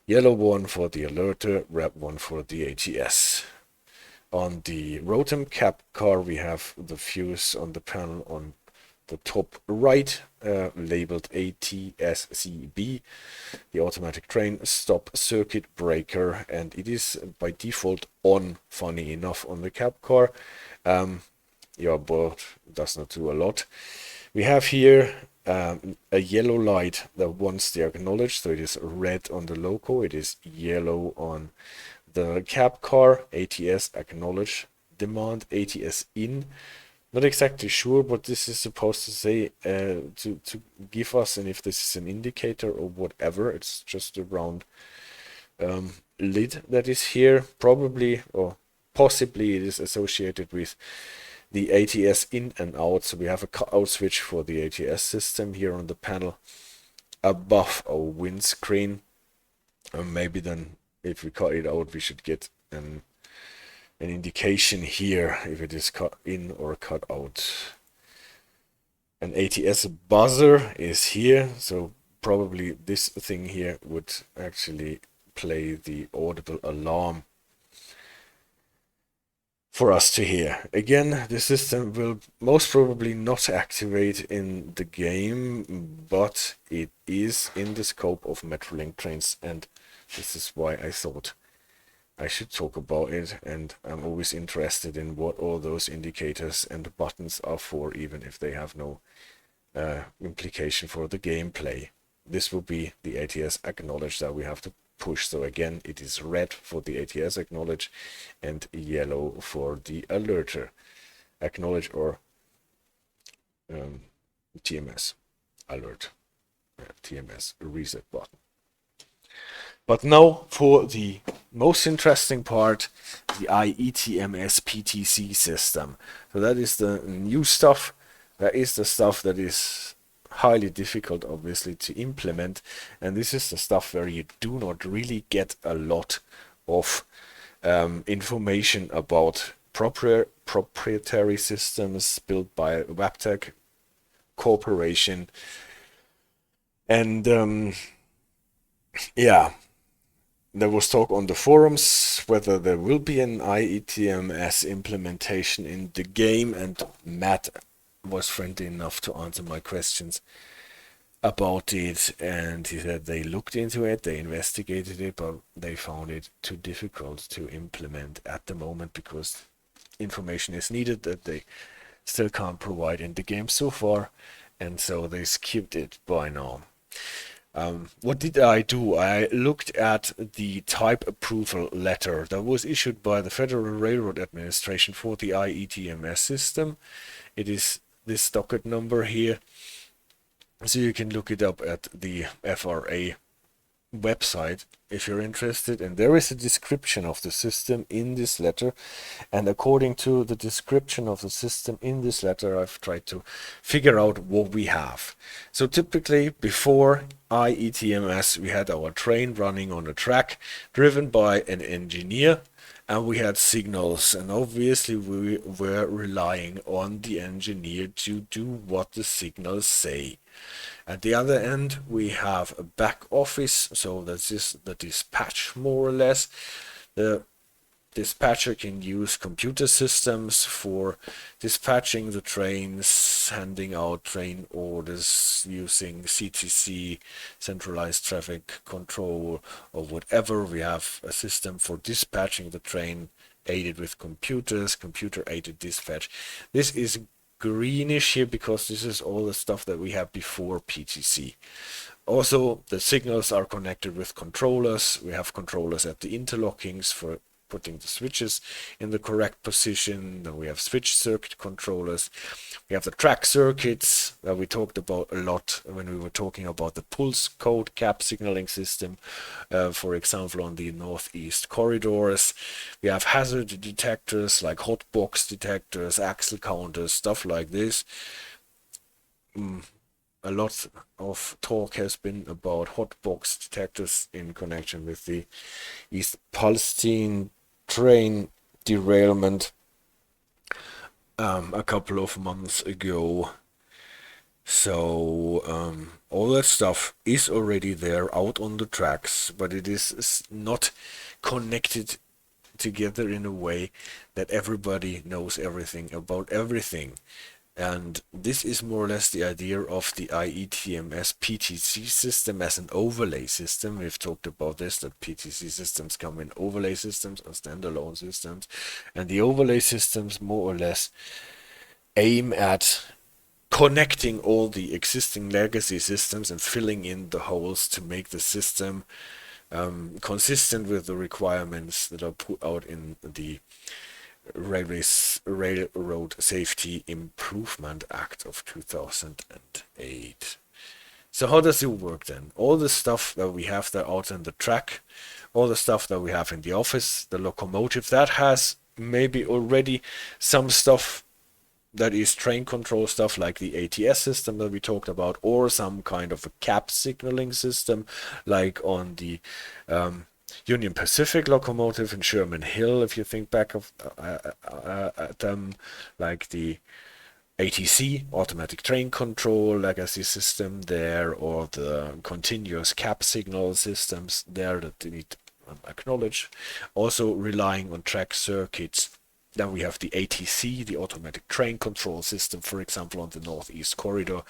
Yellow one for the alerter, red one for the ATS. On the Rotem cab car, we have the fuse on the panel on the top right, labeled ATSCB, the automatic train stop circuit breaker, and it is by default on, funny enough, on the cab car. Yeah, but does not do a lot. We have here a yellow light that wants the acknowledge, so it is red on the logo, it is yellow on the cab car. ATS acknowledge, demand ATS in. Not exactly sure what this is supposed to say, to give us, and if this is an indicator or whatever. It's just a round lid that is here. Probably or possibly it is associated with the ATS in and out. So we have a cut-out switch for the ATS system here on the panel above our windscreen. Maybe then if we cut it out, we should get an an indication here if it is cut in or cut out. An ATS buzzer is here, so probably this thing here would actually play the audible alarm for us to hear. Again, the system will most probably not activate in the game, but it is in the scope of Metrolink trains, and this is why I thought I should talk about it. And I'm always interested in what all those indicators and buttons are for, even if they have no implication for the gameplay. This will be the ATS acknowledge that we have to push. So again, it is red for the ATS acknowledge and yellow for the alerter acknowledge or TMS alert, TMS reset button. But now for the most interesting part, the I-ETMS PTC system. So that is the new stuff. That is the stuff that is highly difficult, obviously, to implement. And this is the stuff where you do not really get a lot of information about proprietary systems built by Wabtec Corporation. And yeah, there was talk on the forums whether there will be an I-ETMS implementation in the game, and Matt was friendly enough to answer my questions about it, and he said they looked into it, they investigated it, but they found it too difficult to implement at the moment because information is needed that they still can't provide in the game so far, and so they skipped it by now. What did I do? I looked at the type approval letter that was issued by the Federal Railroad Administration for the I-ETMS system. It is this docket number here, so you can look it up at the FRA website if you're interested, and there is a description of the system in this letter, and according to the description of the system in this letter, I've tried to figure out what we have. So typically before I-ETMS we had our train running on a track driven by an engineer, and we had signals, and obviously we were relying on the engineer to do what the signals say. At the other end we have a back office, so that is the dispatch more or less. The dispatcher can use computer systems for dispatching the trains, handing out train orders using CTC, centralized traffic control, or whatever. We have a system for dispatching the train aided with computers, computer aided dispatch. This is greenish here because this is all the stuff that we had before PTC. Also, the signals are connected with controllers. We have controllers at the interlockings for putting the switches in the correct position. Then we have switch circuit controllers. We have the track circuits that we talked about a lot when we were talking about the pulse code cap signaling system, for example on the northeast corridors. We have hazard detectors like hotbox detectors, axle counters, stuff like this. A lot of talk has been about hotbox detectors in connection with the East Palestine train derailment a couple of months ago. So all that stuff is already there out on the tracks, but it is not connected together in a way that everybody knows everything about everything. And this is more or less the idea of the I-ETMS PTC system as an overlay system. We've talked about this, that PTC systems come in overlay systems or standalone systems. And the overlay systems more or less aim at connecting all the existing legacy systems and filling in the holes to make the system consistent with the requirements that are put out in the Railroad Safety Improvement Act of 2008. So how does it work then? All the stuff that we have there out on the track, all the stuff that we have in the office, the locomotive, that has maybe already some stuff that is train control stuff like the ATS system that we talked about, or some kind of a cap signaling system like on the Union Pacific locomotive and Sherman Hill, if you think back of them, like the ATC, automatic train control legacy system there, or the continuous cap signal systems there that you need to acknowledge. Also relying on track circuits. Then we have the ATC, the automatic train control system, for example, on the Northeast Corridor,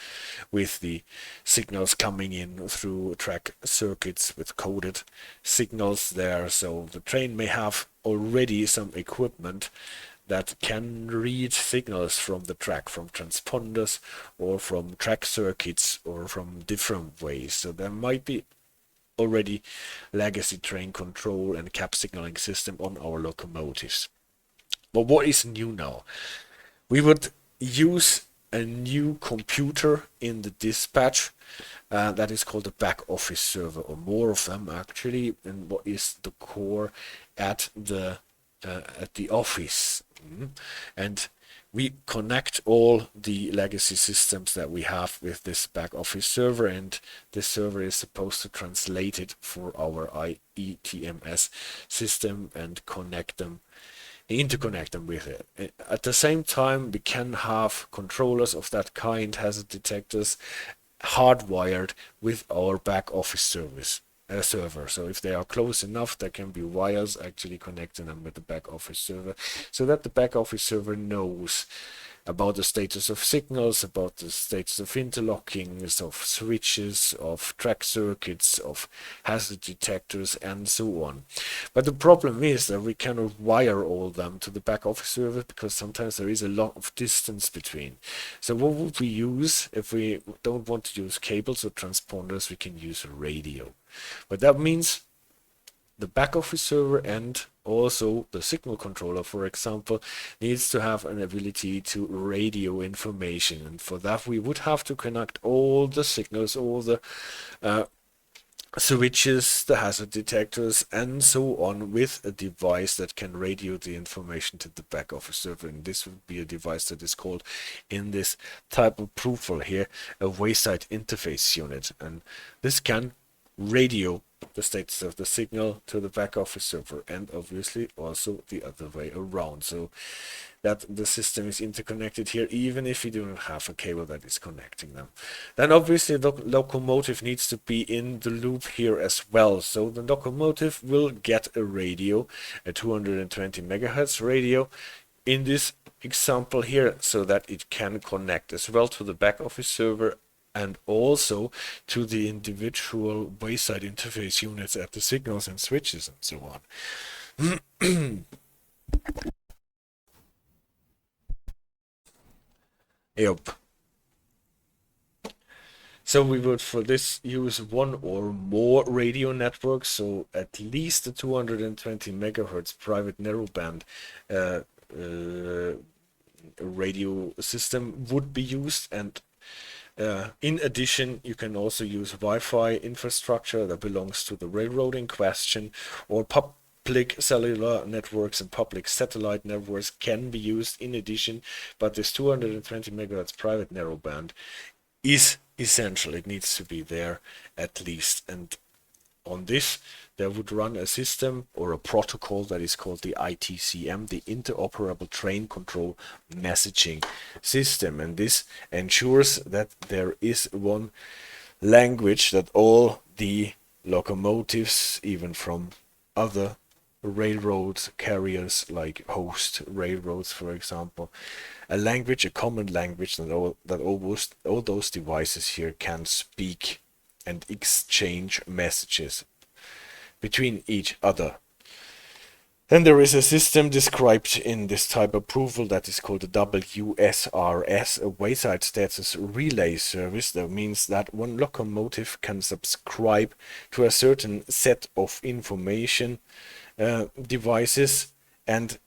with the signals coming in through track circuits with coded signals there. So the train may have already some equipment that can read signals from the track, from transponders or from track circuits or from different ways. So there might be already legacy train control and cap signaling system on our locomotives. But what is new now? We would use a new computer in the dispatch that is called the back office server, or more of them actually, and what is the core at the office. And we connect all the legacy systems that we have with this back office server, and this server is supposed to translate it for our I-ETMS system and interconnect them with it. At the same time, we can have controllers of that kind, hazard detectors, hardwired with our back office server. So if they are close enough, there can be wires actually connecting them with the back office server, so that the back office server knows about the status of signals, about the status of interlockings, of switches, of track circuits, of hazard detectors, and so on. But the problem is that we cannot wire all them to the back office server, because sometimes there is a lot of distance between. So what would we use if we don't want to use cables or transponders? We can use a radio. But that means the back office server and also the signal controller, for example, needs to have an ability to radio information. And for that, we would have to connect all the signals, all the switches, the hazard detectors, and so on, with a device that can radio the information to the back office server. And this would be a device that is called, in this type of profile here, a wayside interface unit. And this can radio the status of the signal to the back office server, and obviously also the other way around, so that the system is interconnected here, even if you do not have a cable that is connecting them. Then obviously the locomotive needs to be in the loop here as well. So the locomotive will get a radio, a 220 megahertz radio in this example here, so that it can connect as well to the back office server and also to the individual wayside interface units at the signals and switches and so on. Yep. So we would for this use one or more radio networks, so at least the 220 megahertz private narrowband radio system would be used. And in addition, you can also use Wi-Fi infrastructure that belongs to the railroad in question, or public cellular networks and public satellite networks can be used in addition. But this 220 megahertz private narrowband is essential. It needs to be there at least. And on this, there would run a system or a protocol that is called the ITCM, the Interoperable Train Control Messaging System. And this ensures that there is one language that all the locomotives, even from other railroad carriers like host railroads, for example, a common language that all those devices here can speak and exchange messages between each other. Then there is a system described in this type approval that is called the WSRS, a wayside status relay service. That means that one locomotive can subscribe to a certain set of information devices, and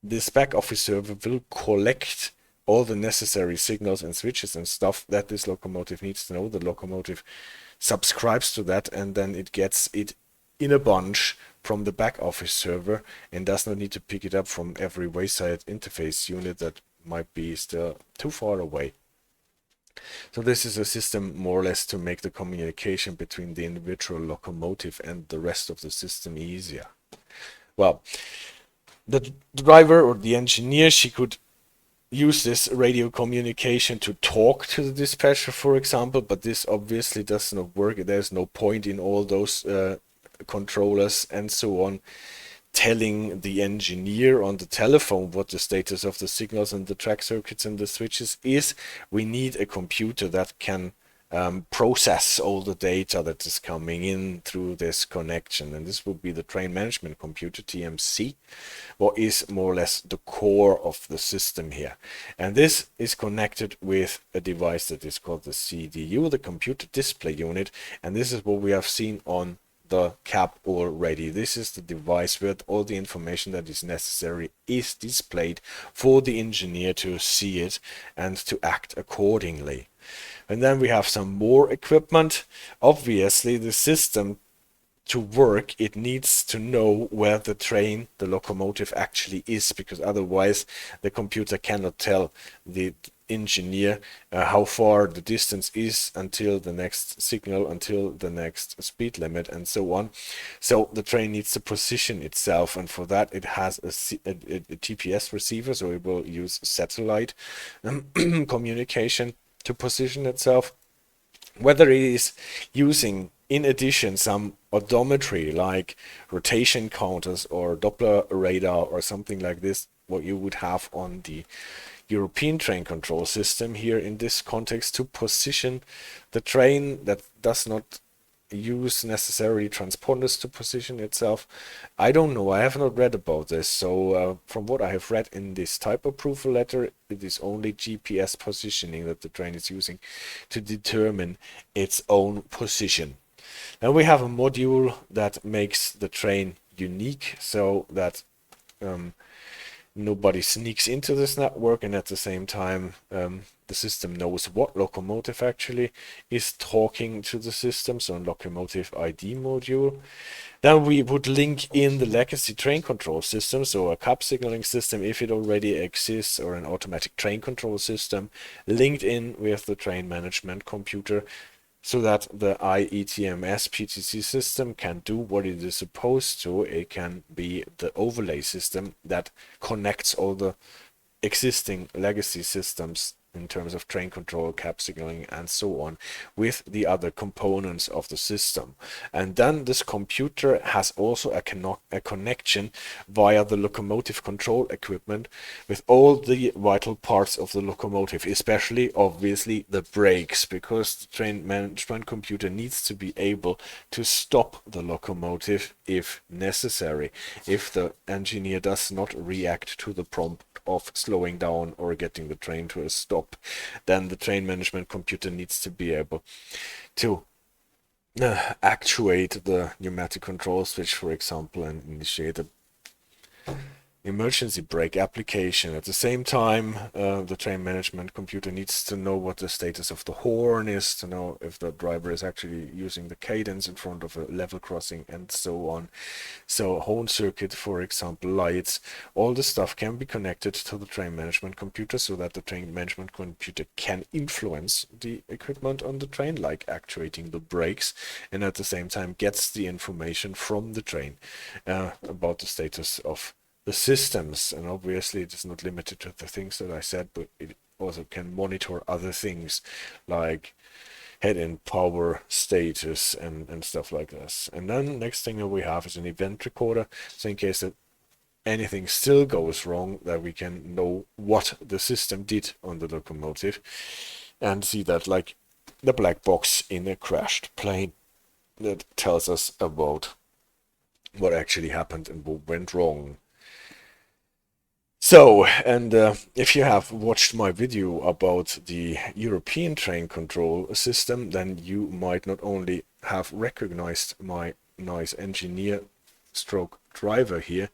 this back office server will collect all the necessary signals and switches and stuff that this locomotive needs to know. The locomotive subscribes to that, and then it gets it in a bunch from the back office server and does not need to pick it up from every wayside interface unit that might be still too far away. So this is a system more or less to make the communication between the individual locomotive and the rest of the system easier. Well, the driver or the engineer, she could use this radio communication to talk to the dispatcher, for example, but this obviously does not work. There's no point in all those controllers and so on telling the engineer on the telephone what the status of the signals and the track circuits and the switches is. We need a computer that can process all the data that is coming in through this connection, and this would be the train management computer, TMC, what is more or less the core of the system here. And this is connected with a device that is called the CDU, the computer display unit, and this is what we have seen on the cab already. This is the device where all the information that is necessary is displayed for the engineer to see it and to act accordingly. And then we have some more equipment. Obviously, the system to work, it needs to know where the train, the locomotive actually is, because otherwise the computer cannot tell the engineer how far the distance is until the next signal, until the next speed limit, and so on. So the train needs to position itself, and for that it has a TPS receiver, so it will use satellite communication to position itself. Whether it is using in addition some odometry like rotation counters or Doppler radar or something like this, what you would have on the European train control system here in this context, to position the train that does not use necessarily transponders to position itself. I don't know, I have not read about this. So from what I have read in this type approval letter, it is only GPS positioning that the train is using to determine its own position. Now we have a module that makes the train unique, so that nobody sneaks into this network, and at the same time the system knows what locomotive actually is talking to the system, so a locomotive ID module. Then we would link in the legacy train control system, so a cab signaling system if it already exists, or an automatic train control system linked in with the train management computer, so that the I-ETMS PTC system can do what it is supposed to. It can be the overlay system that connects all the existing legacy systems in terms of train control, cab signaling, and so on, with the other components of the system. And then this computer has also a connection via the locomotive control equipment with all the vital parts of the locomotive, especially obviously the brakes, because the train management computer needs to be able to stop the locomotive if necessary, if the engineer does not react to the prompt of slowing down or getting the train to a stop. Then the train management computer needs to be able to actuate the pneumatic control switch, for example, and initiate a emergency brake application. At the same time, the train management computer needs to know what the status of the horn is, to know if the driver is actually using the cadence in front of a level crossing, and so on. So horn circuit, for example, lights, all the stuff can be connected to the train management computer, so that the train management computer can influence the equipment on the train, like actuating the brakes, and at the same time gets the information from the train about the status of the systems. And obviously it is not limited to the things that I said, but it also can monitor other things like head-end power status and stuff like this. And then next thing that we have is an event recorder, so in case that anything still goes wrong, that we can know what the system did on the locomotive and see that, like the black box in a crashed plane that tells us about what actually happened and what went wrong. So, and if you have watched my video about the European train control system, then you might not only have recognized my nice engineer stroke driver here,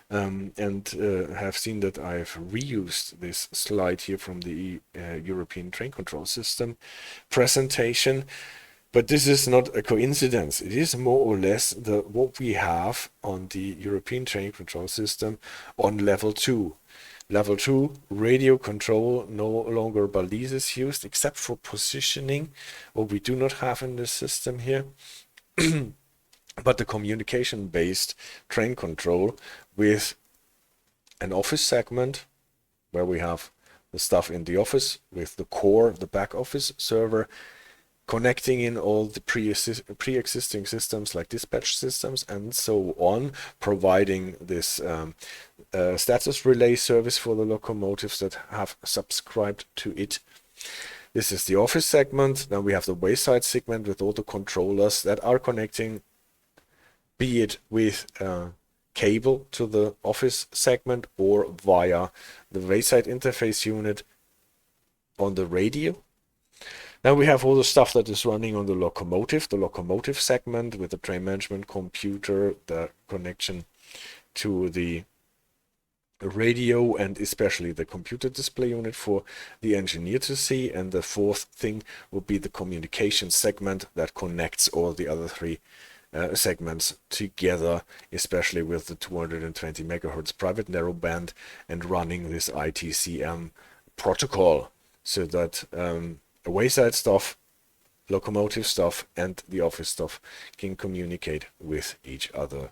and have seen that I've reused this slide here from the European train control system presentation. But this is not a coincidence. It is more or less what we have on the European train control system on level 2. Level 2, radio control, no longer balises used except for positioning, what we do not have in the system here. But the communication-based train control with an office segment where we have the stuff in the office with the core, the back office server, connecting in all the pre-existing systems like dispatch systems and so on, providing this status relay service for the locomotives that have subscribed to it. This is the office segment. Then we have the wayside segment with all the controllers that are connecting, be it with cable to the office segment or via the wayside interface unit on the radio. Now we have all the stuff that is running on the locomotive segment with the train management computer, the connection to the radio, and especially the computer display unit for the engineer to see. And the fourth thing will be the communication segment that connects all the other three segments together, especially with the 220 megahertz private narrowband and running this I-ETMS protocol, so that wayside stuff, locomotive stuff, and the office stuff can communicate with each other.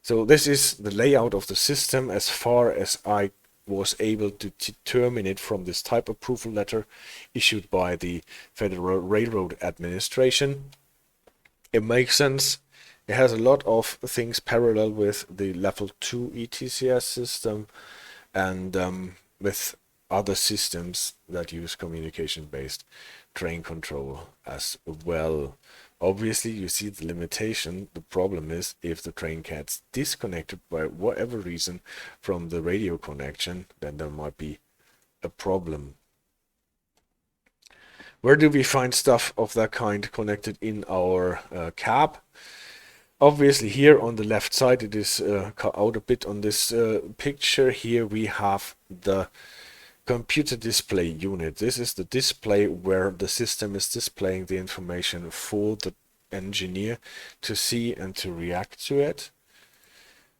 So this is the layout of the system as far as I was able to determine it from this type approval letter issued by the Federal Railroad Administration. It makes sense. It has a lot of things parallel with the level 2 ETCS system and with other systems that use communication-based train control as well. Obviously, you see the limitation. The problem is if the train gets disconnected by whatever reason from the radio connection, then there might be a problem. Where do we find stuff of that kind connected in our cab? Obviously, here on the left side, it is cut out a bit on this picture. Here we have the computer display unit. This is the display where the system is displaying the information for the engineer to see and to react to it.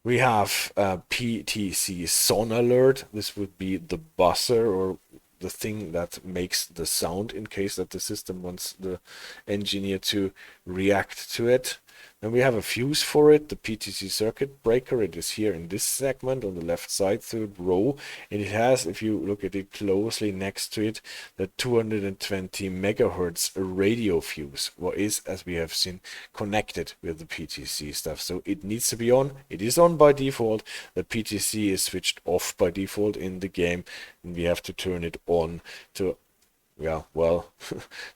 We have PTC Son Alert. This would be the buzzer or the thing that makes the sound in case that the system wants the engineer to react to it. Then we have a fuse for it, the PTC circuit breaker. It is here in this segment on the left side, third row, and it has, if you look at it closely next to it, the 220 megahertz radio fuse, what is, as we have seen, connected with the PTC stuff. So it needs to be on. It is on by default. The PTC is switched off by default in the game, and we have to turn it on to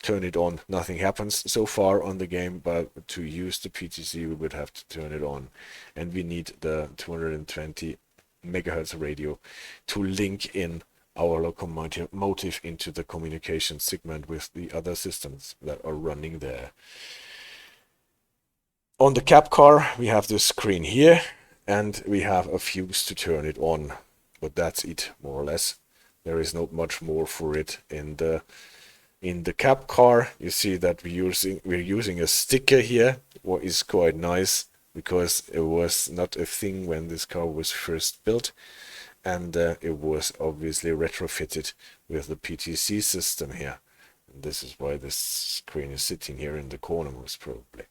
turn it on. Nothing happens so far on the game, but to use the PTC we would have to turn it on, and we need the 220 megahertz radio to link in our locomotive into the communication segment with the other systems that are running there. On the cab car we have this screen here, and we have a fuse to turn it on, but that's it more or less. There is not much more for it in the cab car. You see that we're using a sticker here, what is quite nice because it was not a thing when this car was first built, and it was obviously retrofitted with the PTC system here. And this is why this screen is sitting here in the corner most probably.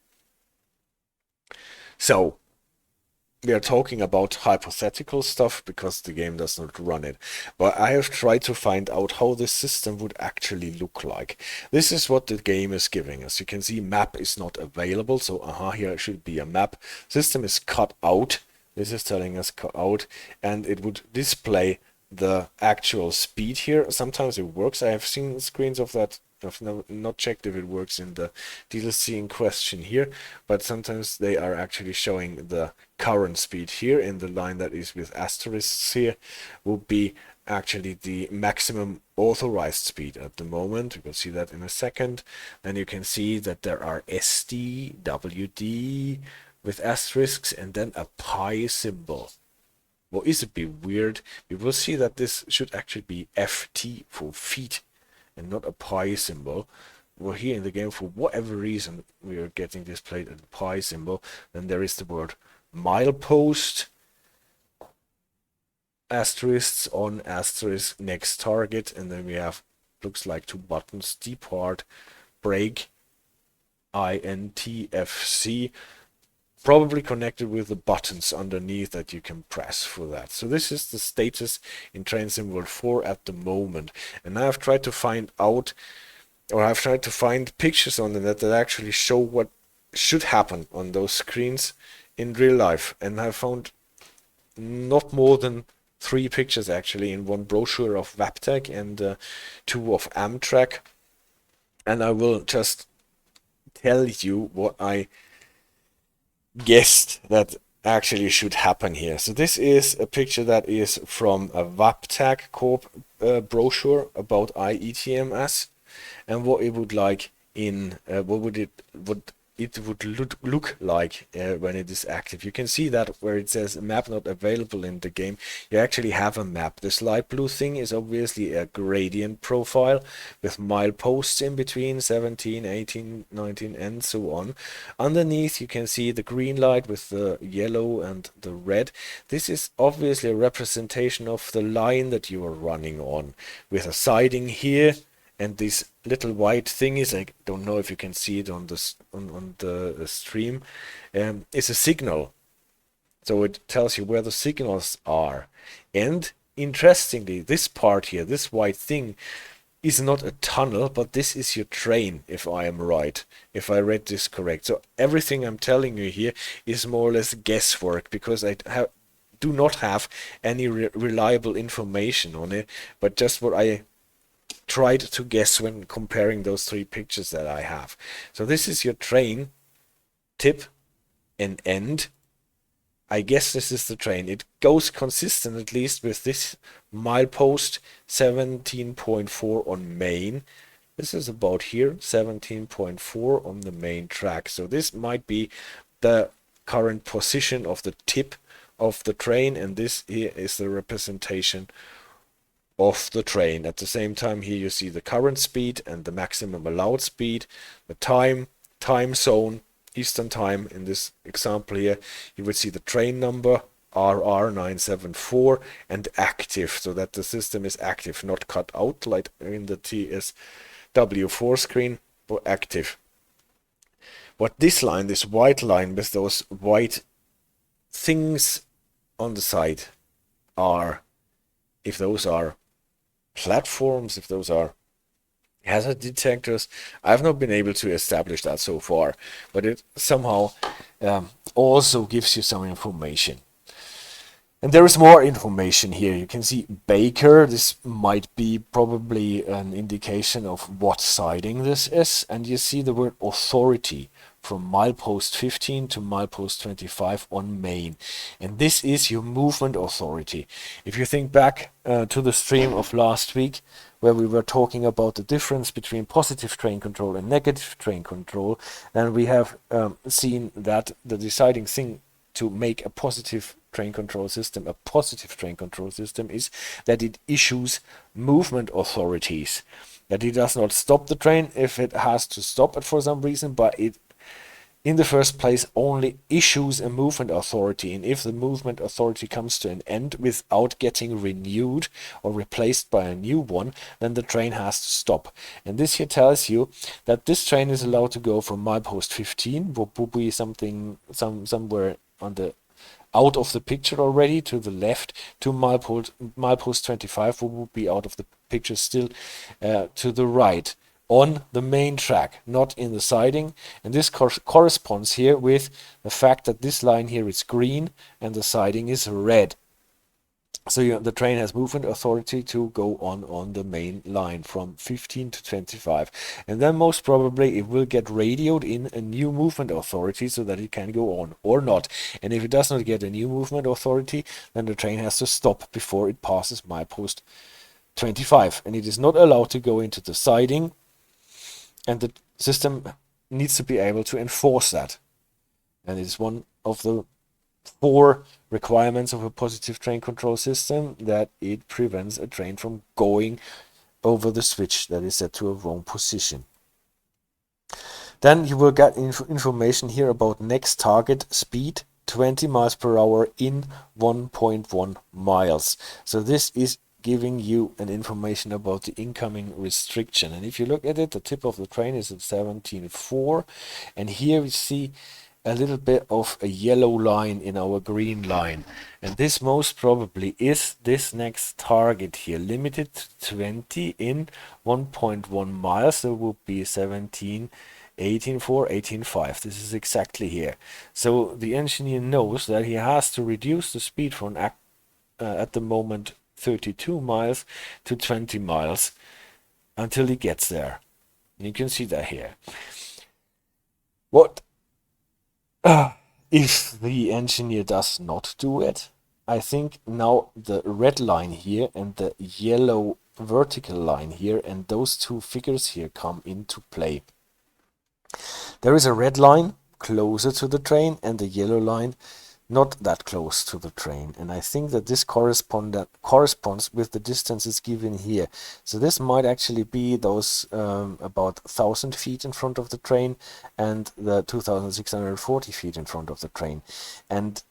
So we are talking about hypothetical stuff because the game does not run it. But I have tried to find out how this system would actually look like. This is what the game is giving us. You can see map is not available. So here should be a map. System is cut out. This is telling us cut out. And it would display the actual speed here. Sometimes it works. I have seen screens of that. I've not checked if it works in the DLC in question here, but sometimes they are actually showing the current speed here in the line that is with asterisks here will be actually the maximum authorized speed at the moment. We'll see that in a second. Then you can see that there are SD, WD with asterisks and then a pi symbol. What is a bit weird, we will see that this should actually be FT for feet and not a pi symbol. Well, here in the game, for whatever reason, we are getting displayed a pi symbol. Then there is the word milepost. asterisks on asterisk next target, and then we have, looks like 2 buttons: depart, brake, INTFC, probably connected with the buttons underneath that you can press for that. So this is the status in Train Sim World 4 at the moment, and I've tried to find out, or I've tried to find pictures on the net that actually show what should happen on those screens in real life, and I found not more than 3 pictures actually in one brochure of Waptec and 2 of Amtrak, and I will just tell you what I guessed that actually should happen here. So this is a picture that is from a Waptec Corp brochure about I-ETMS, and what it would like in what it would look like when it is active. You can see that where it says map not available in the game, you actually have a map. This light blue thing is obviously a gradient profile with mileposts in between, 17, 18, 19, and so on. Underneath you can see the green light with the yellow and the red. This is obviously a representation of the line that you are running on, with a siding here. And this little white thing is, I don't know if you can see it on the stream, is a signal. So it tells you where the signals are. And interestingly, this part here, this white thing, is not a tunnel, but this is your train, if I am right, if I read this correct. So everything I'm telling you here is more or less guesswork, because I do not have any reliable information on it, but just what I tried to guess when comparing those 3 pictures that I have. So this is your train, tip and end. I guess this is the train. It goes consistent at least with this milepost 17.4 on main. This is about here, 17.4 on the main track. So this might be the current position of the tip of the train, and this here is the representation of the train. At the same time, here you see the current speed and the maximum allowed speed, the time zone, Eastern time. In this example here, you would see the train number RR974 and active, so that the system is active, not cut out like in the TSW4 screen, but active. What this line, this white line with those white things on the side are, if those are platforms, if those are hazard detectors, I've not been able to establish that so far, but it somehow also gives you some information. And there is more information here. You can see Baker. This might be probably an indication of what siding this is, and you see the word authority from milepost 15 to milepost 25 on main, and this is your movement authority. If you think back to the stream of last week, where we were talking about the difference between positive train control and negative train control, then we have seen that the deciding thing to make a positive train control system is that it issues movement authorities, that it does not stop the train if it has to stop it for some reason, but it in the first place only issues a movement authority, and if the movement authority comes to an end without getting renewed or replaced by a new one, then the train has to stop. And this here tells you that this train is allowed to go from milepost 15, what would be somewhere on the out of the picture already to the left, to milepost 25, what would be out of the picture still to the right, on the main track, not in the siding. And this corresponds here with the fact that this line here is green and the siding is red. So the train has movement authority to go on the main line from 15 to 25. And then most probably it will get radioed in a new movement authority so that it can go on or not. And if it does not get a new movement authority, then the train has to stop before it passes milepost 25. And it is not allowed to go into the siding, and the system needs to be able to enforce that. And it's one of the 4 requirements of a positive train control system, that it prevents a train from going over the switch that is set to a wrong position. Then you will get information here about next target speed 20 miles per hour in 1.1 miles. So this is giving you an information about the incoming restriction. And if you look at it, the tip of the train is at 17.4, and here we see a little bit of a yellow line in our green line, and this most probably is this next target here, limited to 20 in 1.1 miles. So it would be 17, 18.4, 18.5. This is exactly here. So the engineer knows that he has to reduce the speed from at the moment 32 miles to 20 miles until he gets there. You can see that here. What if the engineer does not do it? I think now the red line here and the yellow vertical line here and those two figures here come into play. There is a red line closer to the train and the yellow line not that close to the train, and I think that this corresponds with the distances given here. So this might actually be those about 1,000 feet in front of the train and the 2,640 feet in front of the train. And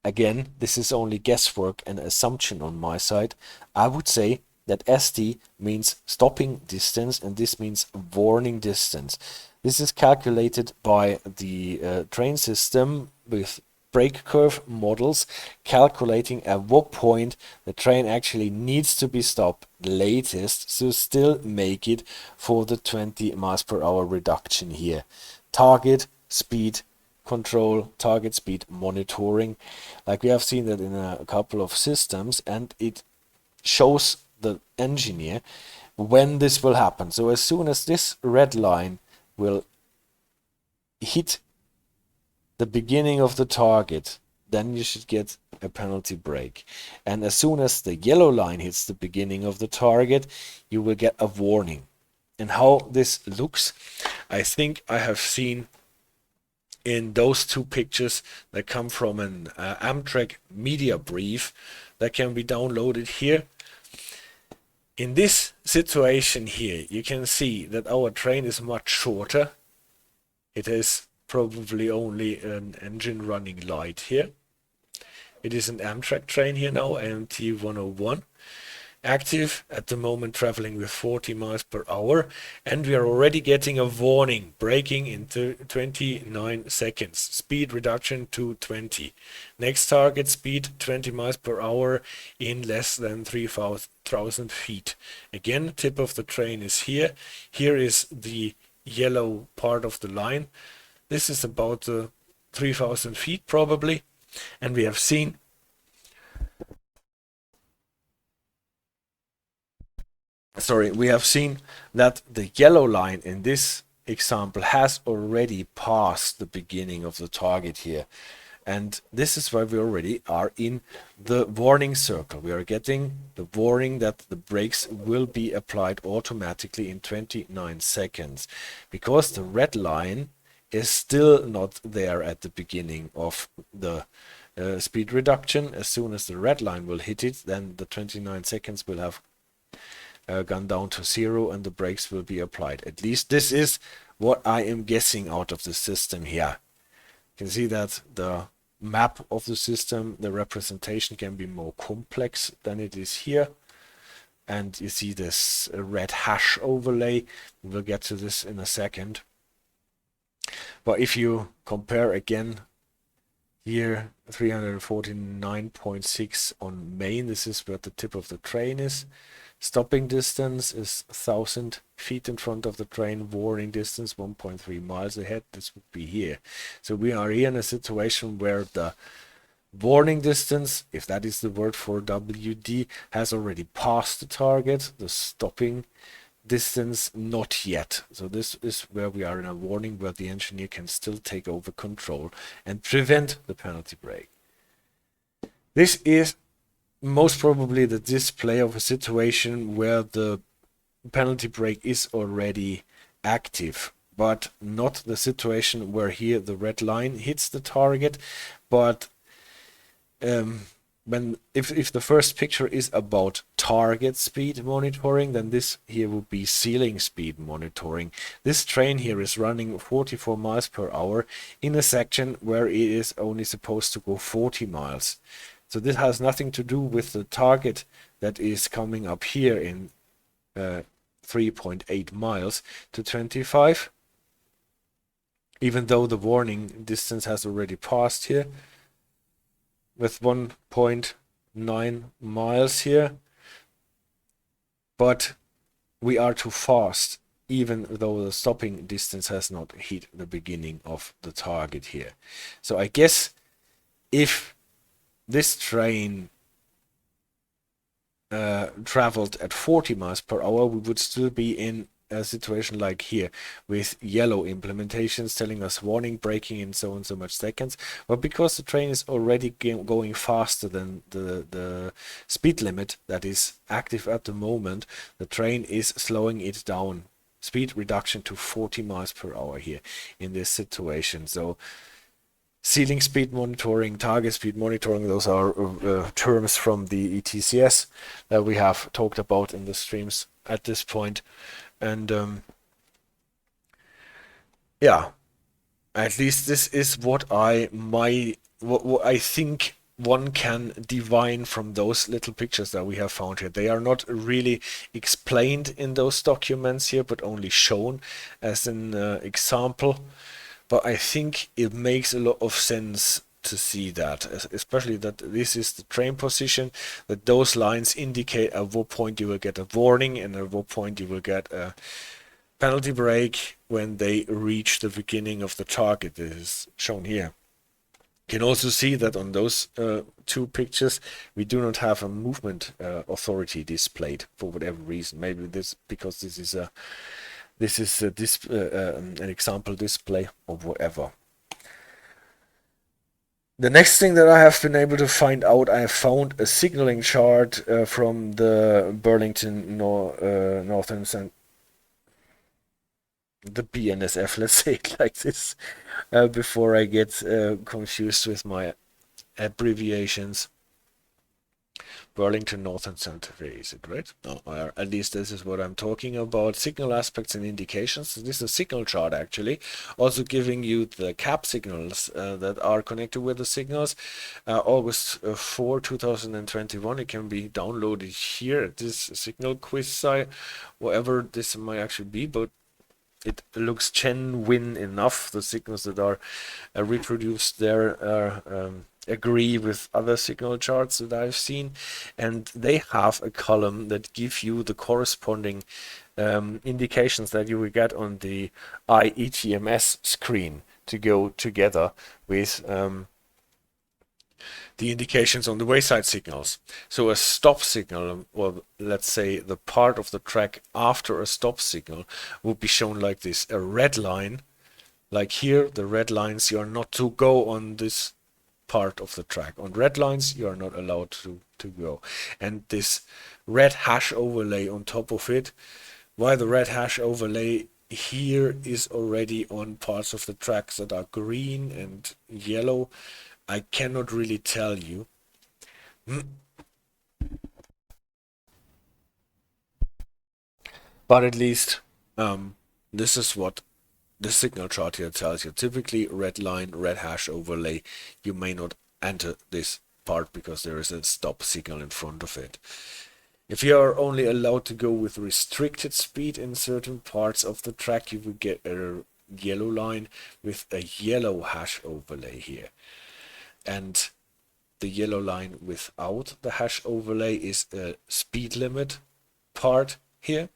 again, this is only guesswork and assumption on my side. I would say that ST means stopping distance and this means warning distance. This is calculated by the train system with brake curve models, calculating at what point the train actually needs to be stopped latest to still make it for the 20 miles per hour reduction here. Target speed control, target speed monitoring, like we have seen that in a couple of systems, and it shows the engineer when this will happen. So as soon as this red line will hit the beginning of the target, then you should get a penalty brake. And as soon as the yellow line hits the beginning of the target, you will get a warning. And how this looks, I think I have seen in those two pictures that come from an Amtrak media brief that can be downloaded here. In this situation here, you can see that our train is much shorter. It is probably only an engine running light here. It is an Amtrak train here now, AMT 101, active at the moment, traveling with 40 miles per hour, and we are already getting a warning, braking into 29 seconds, speed reduction to 20. Next target speed 20 miles per hour in less than 3,000 feet. Again, tip of the train is here. Here is the yellow part of the line. This is about 3,000 feet probably, and we have seen that the yellow line in this example has already passed the beginning of the target here, and this is why we already are in the warning circle. We are getting the warning that the brakes will be applied automatically in 29 seconds, because the red line is still not there at the beginning of the speed reduction. As soon as the red line will hit it, then the 29 seconds will have gone down to 0 and the brakes will be applied. At least this is what I am guessing out of the system here. You can see that the map of the system, the representation can be more complex than it is here. And you see this red hash overlay. We'll get to this in a second. But if you compare again here, 349.6 on main, this is where the tip of the train is. Stopping distance is 1,000 feet in front of the train. Warning distance 1.3 miles ahead. This would be here. So we are here in a situation where the warning distance, if that is the word for WD, has already passed the target. The stopping distance not yet. So this is where we are in a warning where the engineer can still take over control and prevent the penalty brake. This is most probably the display of a situation where the penalty brake is already active, but not the situation where here the red line hits the target, but if the first picture is about target speed monitoring, then this here would be ceiling speed monitoring. This train here is running 44 miles per hour in a section where it is only supposed to go 40 miles. So this has nothing to do with the target that is coming up here in 3.8 miles to 25, even though the warning distance has already passed here with 1.9 miles here, but we are too fast, even though the stopping distance has not hit the beginning of the target here. So I guess if this train traveled at 40 miles per hour, we would still be in a situation like here with yellow implementations telling us warning, braking in so and so much seconds. But because the train is already going faster than the speed limit that is active at the moment, the train is slowing it down. Speed reduction to 40 miles per hour here in this situation. So ceiling speed monitoring, target speed monitoring, those are terms from the ETCS that we have talked about in the streams at this point. And yeah, at least this is what I think one can divine from those little pictures that we have found here. They are not really explained in those documents here, but only shown as an example. But I think it makes a lot of sense to see that, especially that this is the train position, that those lines indicate at what point you will get a warning and at what point you will get a penalty brake when they reach the beginning of the target. This is shown here. You can also see that on those two pictures we do not have a movement authority displayed for whatever reason. Maybe this because this is an example display or whatever. The next thing that I have been able to find out, I have found a signaling chart from the Burlington Northern the BNSF, let's say it like this, before I get confused with my abbreviations. Burlington Northern Santa Fe, is it right? No, at least this is what I'm talking about. Signal aspects and indications. This is a signal chart actually, also giving you the cap signals that are connected with the signals. August 4, 2021. It can be downloaded here at this signal quiz site, whatever this might actually be, but it looks genuine enough. The signals that are reproduced there are agree with other signal charts that I've seen, and they have a column that give you the corresponding indications that you will get on the I-ETMS screen to go together with the indications on the wayside signals. So a stop signal, or let's say the part of the track after a stop signal, will be shown like this: a red line, like here. The red lines, you are not to go on this part of the track. On red lines you are not allowed to go, and this red hash overlay on top of it. Why the red hash overlay here is already on parts of the tracks that are green and yellow, I cannot really tell you. But at least this is what the signal chart here tells you. Typically red line, red hash overlay. You may not enter this part because there is a stop signal in front of it. If you are only allowed to go with restricted speed in certain parts of the track, you will get a yellow line with a yellow hash overlay here. And the yellow line without the hash overlay is a speed limit part here.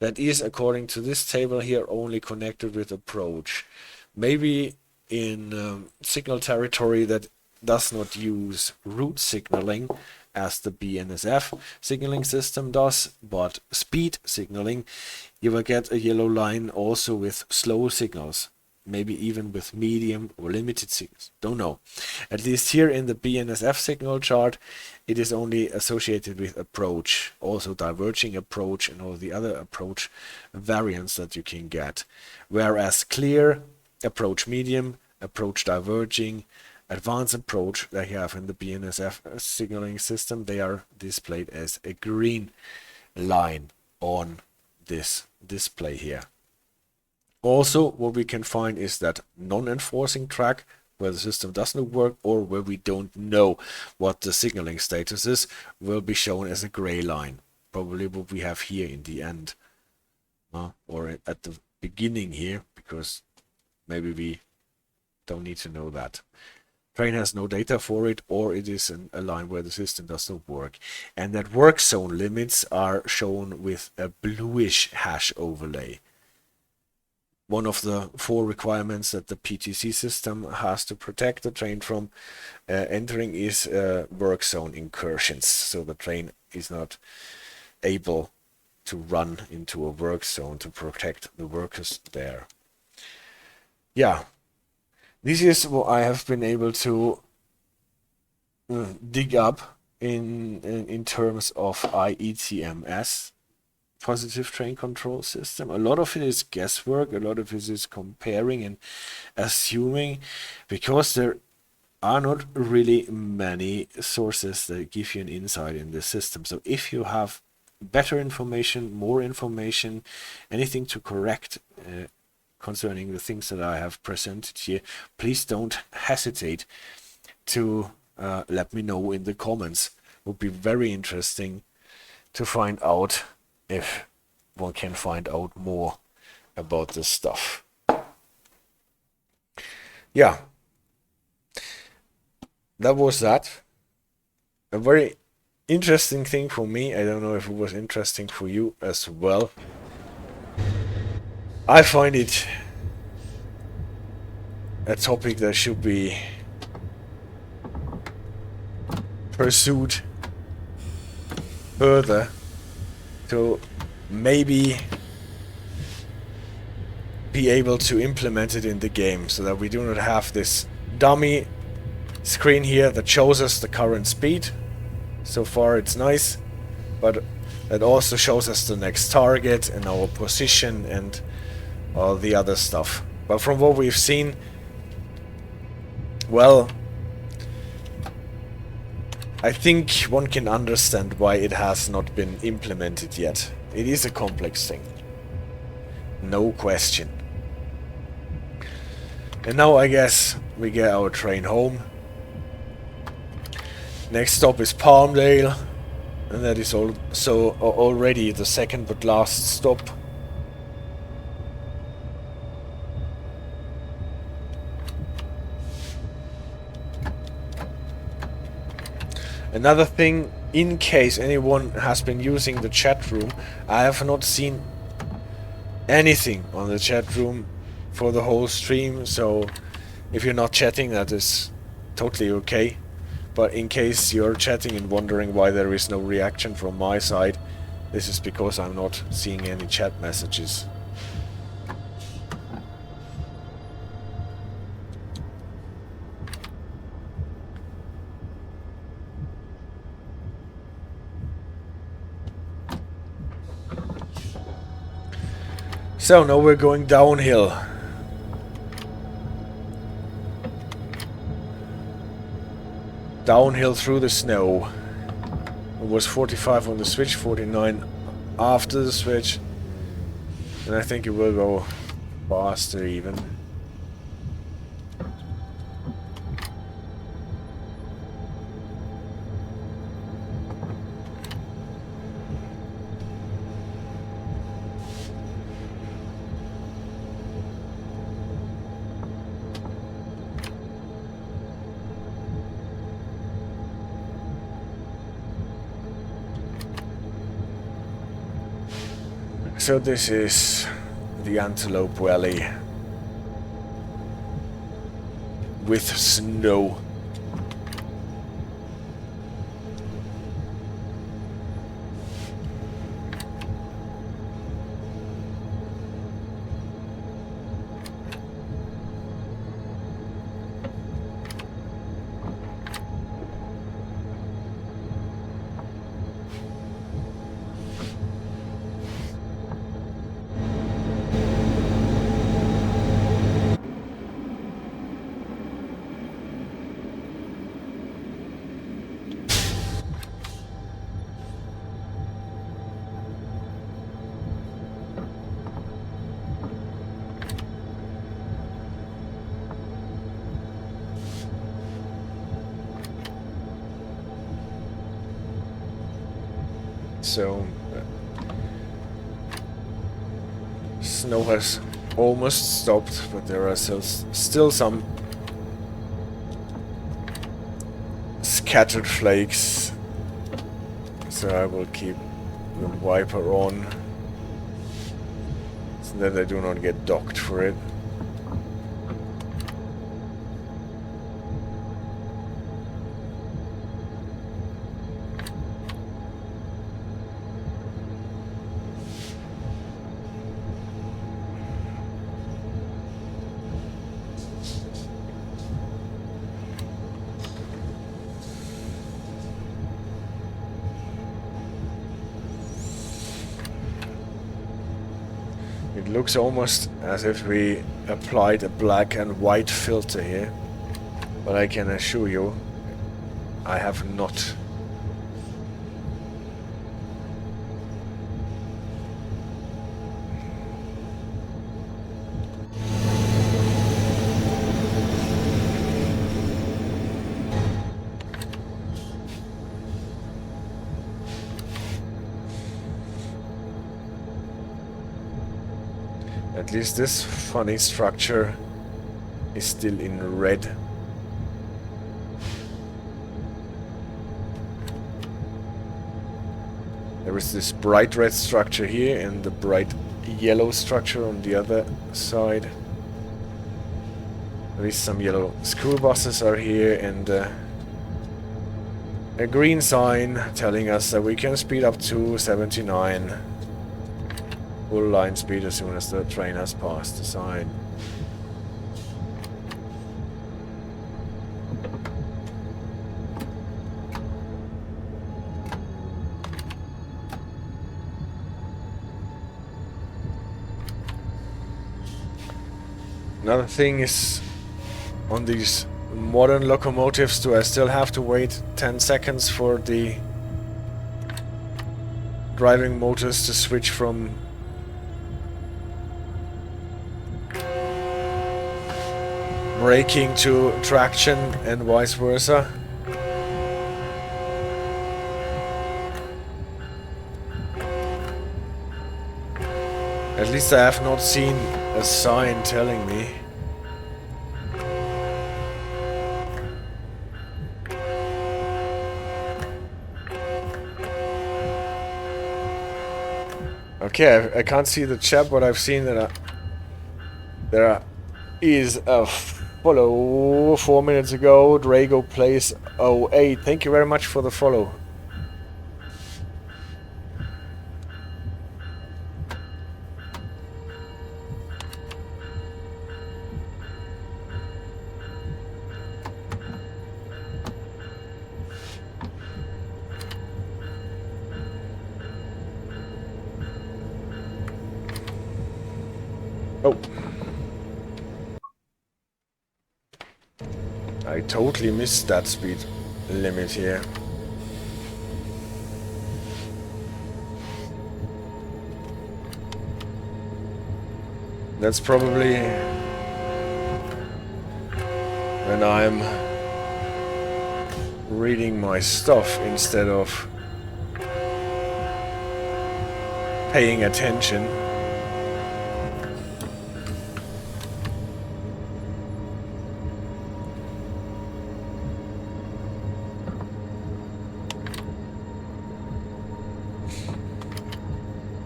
That is, according to this table here, only connected with approach. Maybe in signal territory that does not use route signaling as the BNSF signaling system does, but speed signaling, you will get a yellow line also with slow signals. Maybe even with medium or limited signals. Don't know. At least here in the BNSF signal chart, it is only associated with approach, also diverging approach and all the other approach variants that you can get. Whereas clear, approach medium, approach diverging, advanced approach they have in the BNSF signaling system, they are displayed as a green line on this display here. Also, what we can find is that non-enforcing track, where the system doesn't work or where we don't know what the signaling status is, will be shown as a gray line. Probably what we have here in the end, or at the beginning here, because maybe we don't need to know that. Train has no data for it, or it is a line where the system does not work. And that work zone limits are shown with a bluish hash overlay. One of the 4 requirements that the PTC system has to protect the train from entering is work zone incursions. So the train is not able to run into a work zone to protect the workers there. Yeah. This is what I have been able to dig up in terms of I-ETMS, positive train control system. A lot of it is guesswork, a lot of it is comparing and assuming, because there are not really many sources that give you an insight in the system. So if you have better information, more information, anything to correct concerning the things that I have presented here, please don't hesitate to let me know in the comments. It would be very interesting to find out if one can find out more about this stuff. Yeah, that was that. A very interesting thing for me. I don't know if it was interesting for you as well. I find it a topic that should be pursued further to maybe be able to implement it in the game, so that we do not have this dummy screen here that shows us the current speed. So far it's nice, but it also shows us the next target and our position and all the other stuff. But from what we've seen, well, I think one can understand why it has not been implemented yet. It is a complex thing, no question. And now I guess we get our train home. Next stop is Palmdale, and that is also already the second but last stop. Another thing, in case anyone has been using the chat room, I have not seen anything on the chat room for the whole stream, so if you're not chatting, that is totally okay. But in case you're chatting and wondering why there is no reaction from my side, this is because I'm not seeing any chat messages. So now we're going downhill. Downhill through the snow. It was 45 on the switch, 49 after the switch. And I think it will go faster even. So this is the Antelope Valley with snow. So snow has almost stopped, but there are still some scattered flakes. So I will keep the wiper on so that I do not get docked for it. It looks almost as if we applied a black and white filter here, but I can assure you I have not. At least this funny structure is still in red. There is this bright red structure here and the bright yellow structure on the other side. At least some yellow school buses are here, and a green sign telling us that we can speed up to 79. Full line speed as soon as the train has passed the sign. Another thing is, on these modern locomotives, do I still have to wait 10 seconds for the driving motors to switch from braking to traction and vice versa? At least I have not seen a sign telling me. Okay, I can't see the chat, but I've seen that there is a follow 4 minutes ago. Drago plays 08. Thank you very much for the follow. Oh. I totally missed that speed limit here. That's probably when I'm reading my stuff instead of paying attention.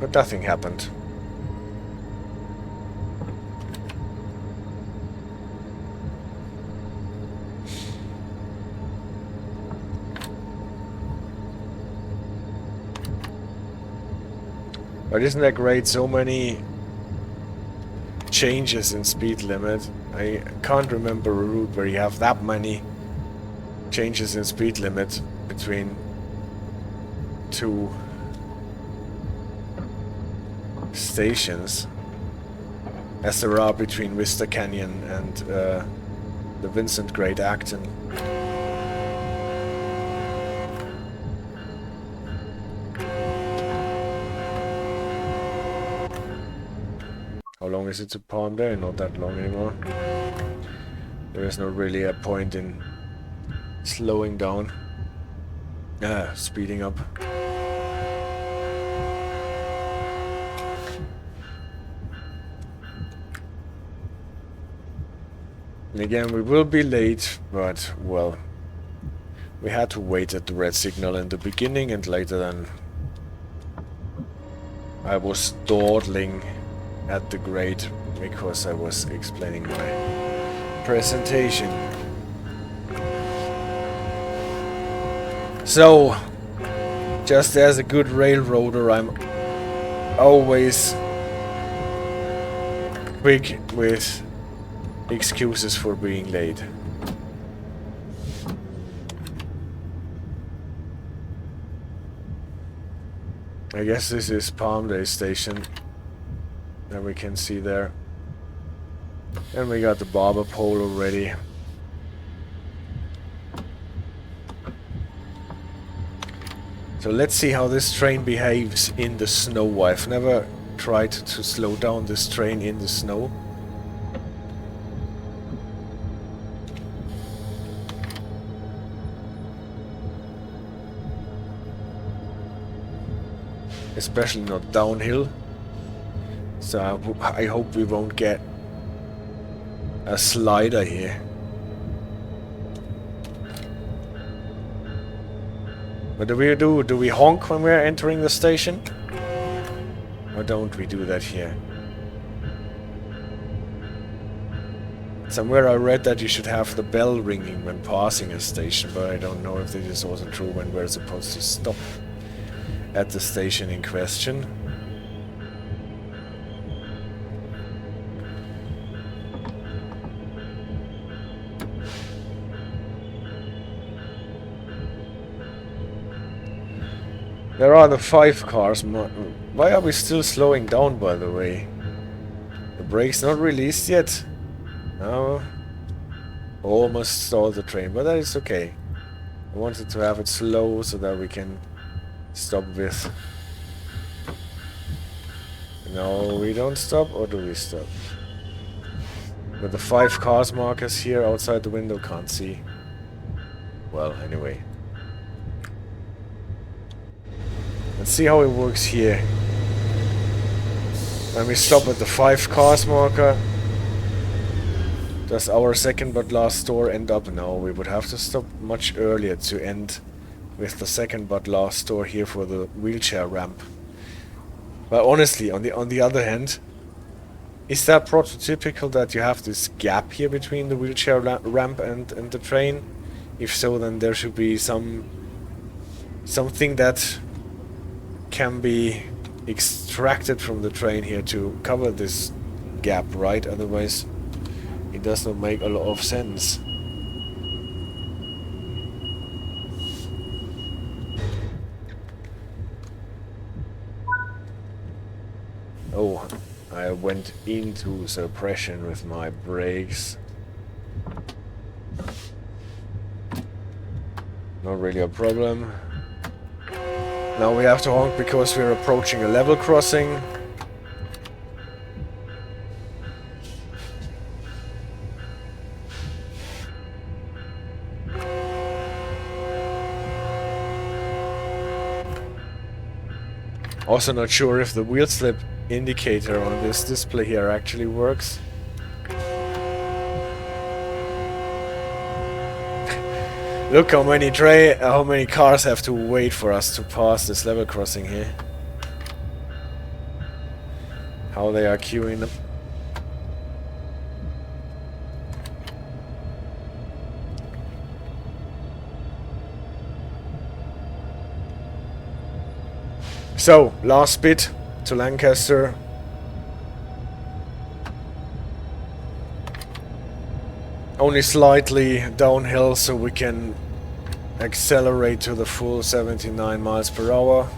But nothing happened. But isn't that great? So many changes in speed limit. I can't remember a route where you have that many changes in speed limit between two stations as there are between Vista Canyon and the Vincent Grade Acton. How long is it to Palmdale? Not that long anymore. There is not really a point in slowing down. Speeding up. And again, we will be late, but, well, we had to wait at the red signal in the beginning, and later then I was dawdling at the grade because I was explaining my presentation. So, just as a good railroader, I'm always quick with excuses for being late. I guess this is Palmdale station that we can see there. And we got the barber pole already. So let's see how this train behaves in the snow. I've never tried to slow down this train in the snow. Especially not downhill. So I hope we won't get a slider here. What do we do? Do we honk when we're entering the station? Or don't we do that here? Somewhere I read that you should have the bell ringing when passing a station, but I don't know if this is also true when we're supposed to stop at the station in question. There are the 5 cars. Why are we still slowing down, by the way? The brake's not released yet. No. Almost stalled the train, but that is okay. I wanted to have it slow so that we can stop with. No, we don't stop, or do we stop? But the 5 cars markers here outside the window can't see. Well, anyway. Let's see how it works here. When we stop at the 5 cars marker, does our second but last store end up? No, we would have to stop much earlier to end with the second but last store here for the wheelchair ramp. But honestly, on the other hand, is that prototypical that you have this gap here between the wheelchair ramp and the train? If so, then there should be something that can be extracted from the train here to cover this gap, right? Otherwise, it does not make a lot of sense. Oh, I went into suppression with my brakes. Not really a problem. Now we have to honk because we're approaching a level crossing. Also not sure if the wheel slip indicator on this display here actually works. Look how many cars have to wait for us to pass this level crossing here. How they are queuing them. So, last bit to Lancaster. Only slightly downhill, so we can accelerate to the full 79 miles per hour.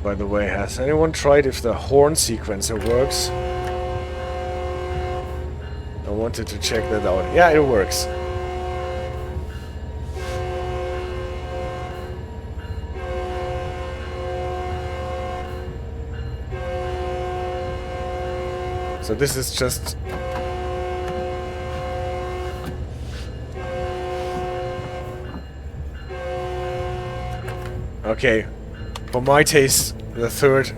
By the way, has anyone tried if the horn sequencer works? I wanted to check that out. Yeah, it works. So this is just... Okay, for my taste, the third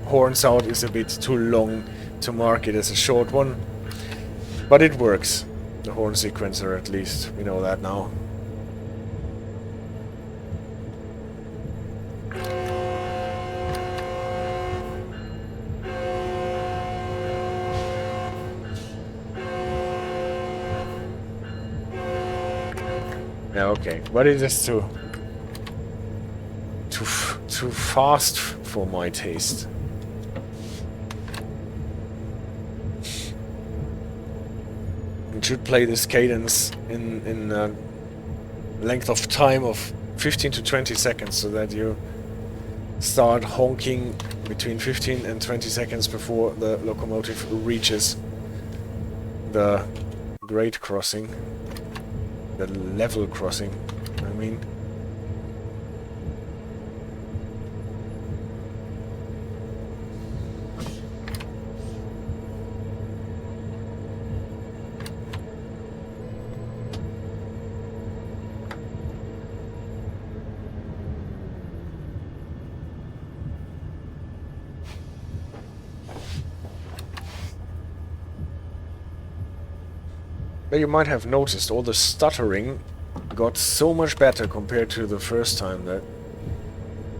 horn sound is a bit too long to mark it as a short one. But it works. The horn sequencer, at least. We know that now. Yeah, okay. But it is too fast for my taste. It should play this cadence in a length of time of 15 to 20 seconds, so that you start honking between 15 and 20 seconds before the locomotive reaches the grade crossing, the level crossing, I mean. But you might have noticed all the stuttering got so much better compared to the first time that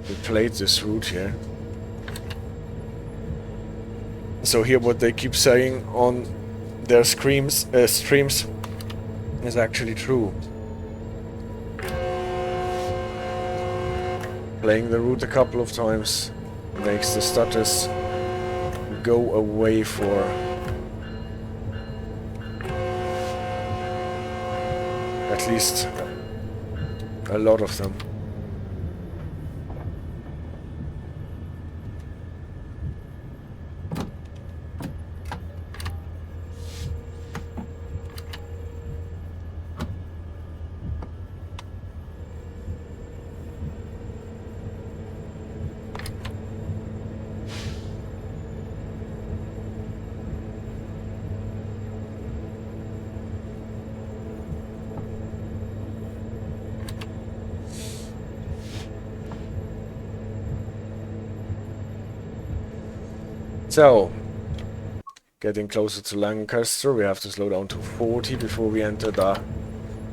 we played this route here. So here what they keep saying on their streams is actually true. Playing the route a couple of times makes the stutters go away for at least a lot of them. So, getting closer to Lancaster, we have to slow down to 40 before we enter the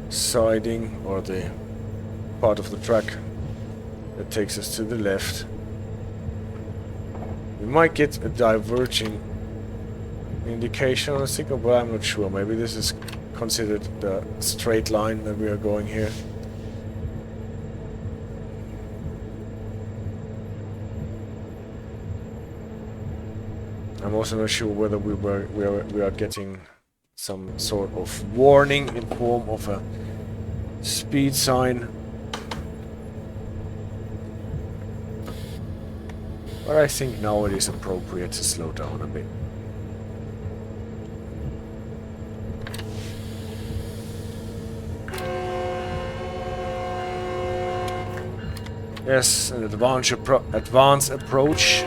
siding, or the part of the track that takes us to the left. We might get a diverging indication on the signal, but I'm not sure. Maybe this is considered the straight line that we are going here. I'm also not sure whether we are getting some sort of warning in form of a speed sign. But I think now it is appropriate to slow down a bit. Yes, an advanced approach.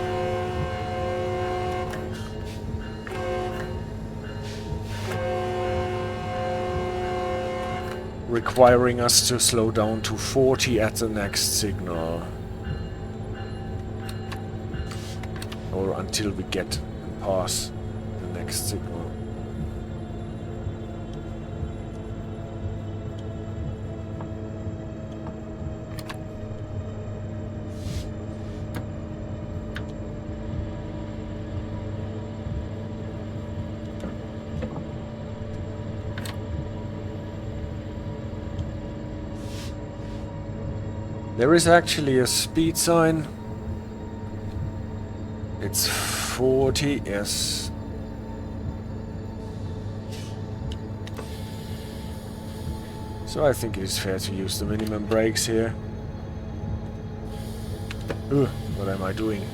Requiring us to slow down to 40 at the next signal. Or until we get and pass the next signal. There is actually a speed sign. It's 40, yes. So I think it is fair to use the minimum brakes here. Ugh, what am I doing?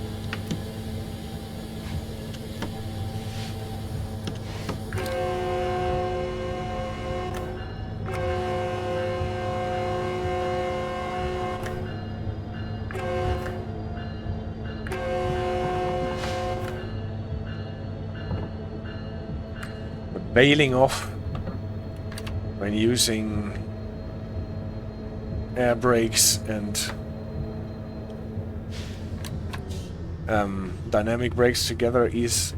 bailing off when using air brakes and dynamic brakes together is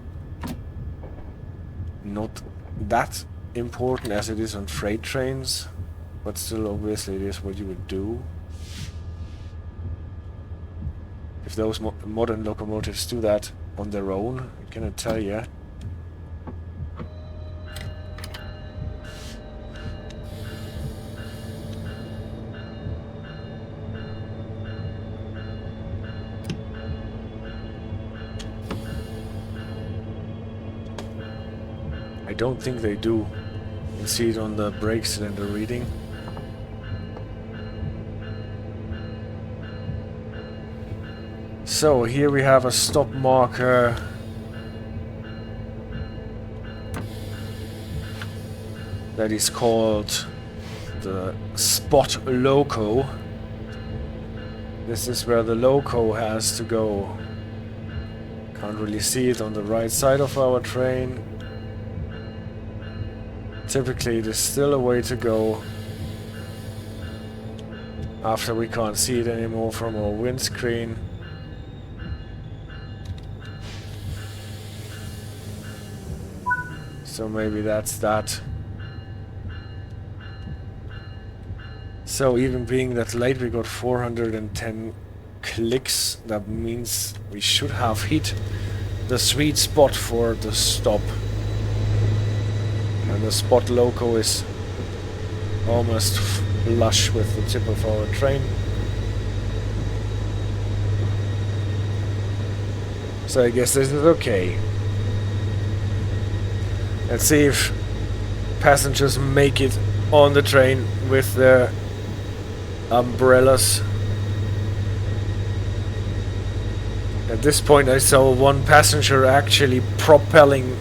not that important as it is on freight trains, but still obviously it is what you would do. If those modern locomotives do that on their own, I cannot tell you. I don't think they do. You can see it on the brake cylinder reading. So here we have a stop marker. That is called the spot loco. This is where the loco has to go. Can't really see it on the right side of our train. Typically there's still a way to go after we can't see it anymore from our windscreen. So maybe that's that. So even being that late, we got 410 clicks. That means we should have hit the sweet spot for the stop. And the spot loco is almost flush with the tip of our train. So I guess this is okay. Let's see if passengers make it on the train with their umbrellas. At this point I saw one passenger actually propelling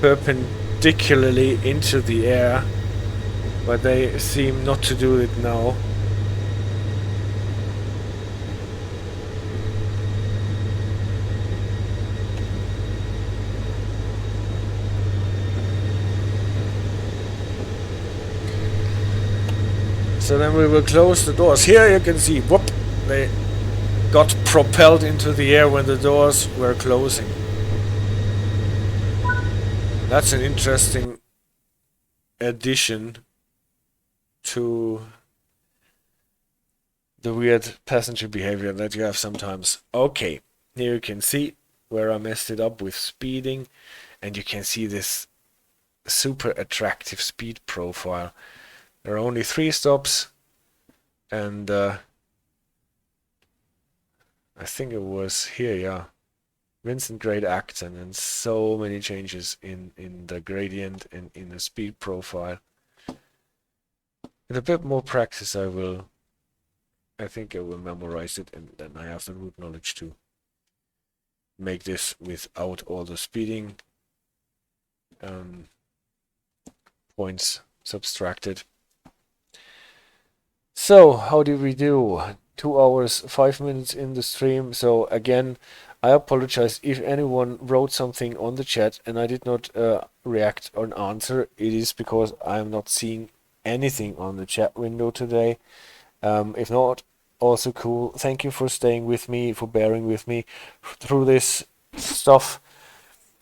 perpendicularly into the air, but they seem not to do it now. So then we will close the doors. Here you can see, whoop, they got propelled into the air when the doors were closing. That's an interesting addition to the weird passenger behavior that you have sometimes. Okay, here you can see where I messed it up with speeding, and you can see this super attractive speed profile. There are only 3 stops, and I think it was here, yeah, Vincent Grade Acton, and so many changes in the gradient and in the speed profile. With a bit more practice I think I will memorize it, and then I have the root knowledge to make this without all the speeding points subtracted. So, how did we do? 2 hours, 5 minutes in the stream. So again, I apologize if anyone wrote something on the chat and I did not react or answer. It is because I am not seeing anything on the chat window today. If not, also cool. Thank you for staying with me, for bearing with me through this stuff.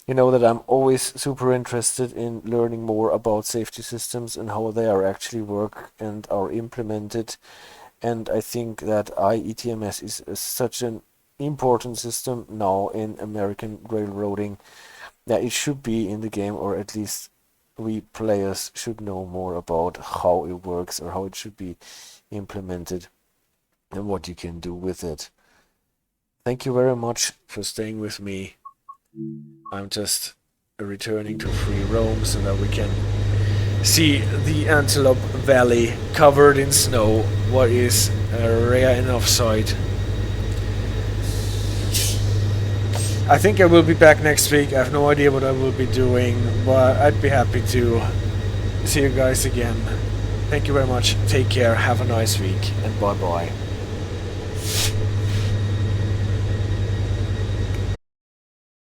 You know that I'm always super interested in learning more about safety systems and how they are actually work and are implemented. And I think that I-ETMS is such an important system now in American railroading that it should be in the game, or at least we players should know more about how it works or how it should be implemented and what you can do with it. Thank you very much for staying with me. I'm just returning to free roam so that we can see the Antelope Valley covered in snow, what is a rare enough sight. I think I will be back next week. I have no idea what I will be doing, but I'd be happy to see you guys again. Thank you very much. Take care. Have a nice week, and bye bye.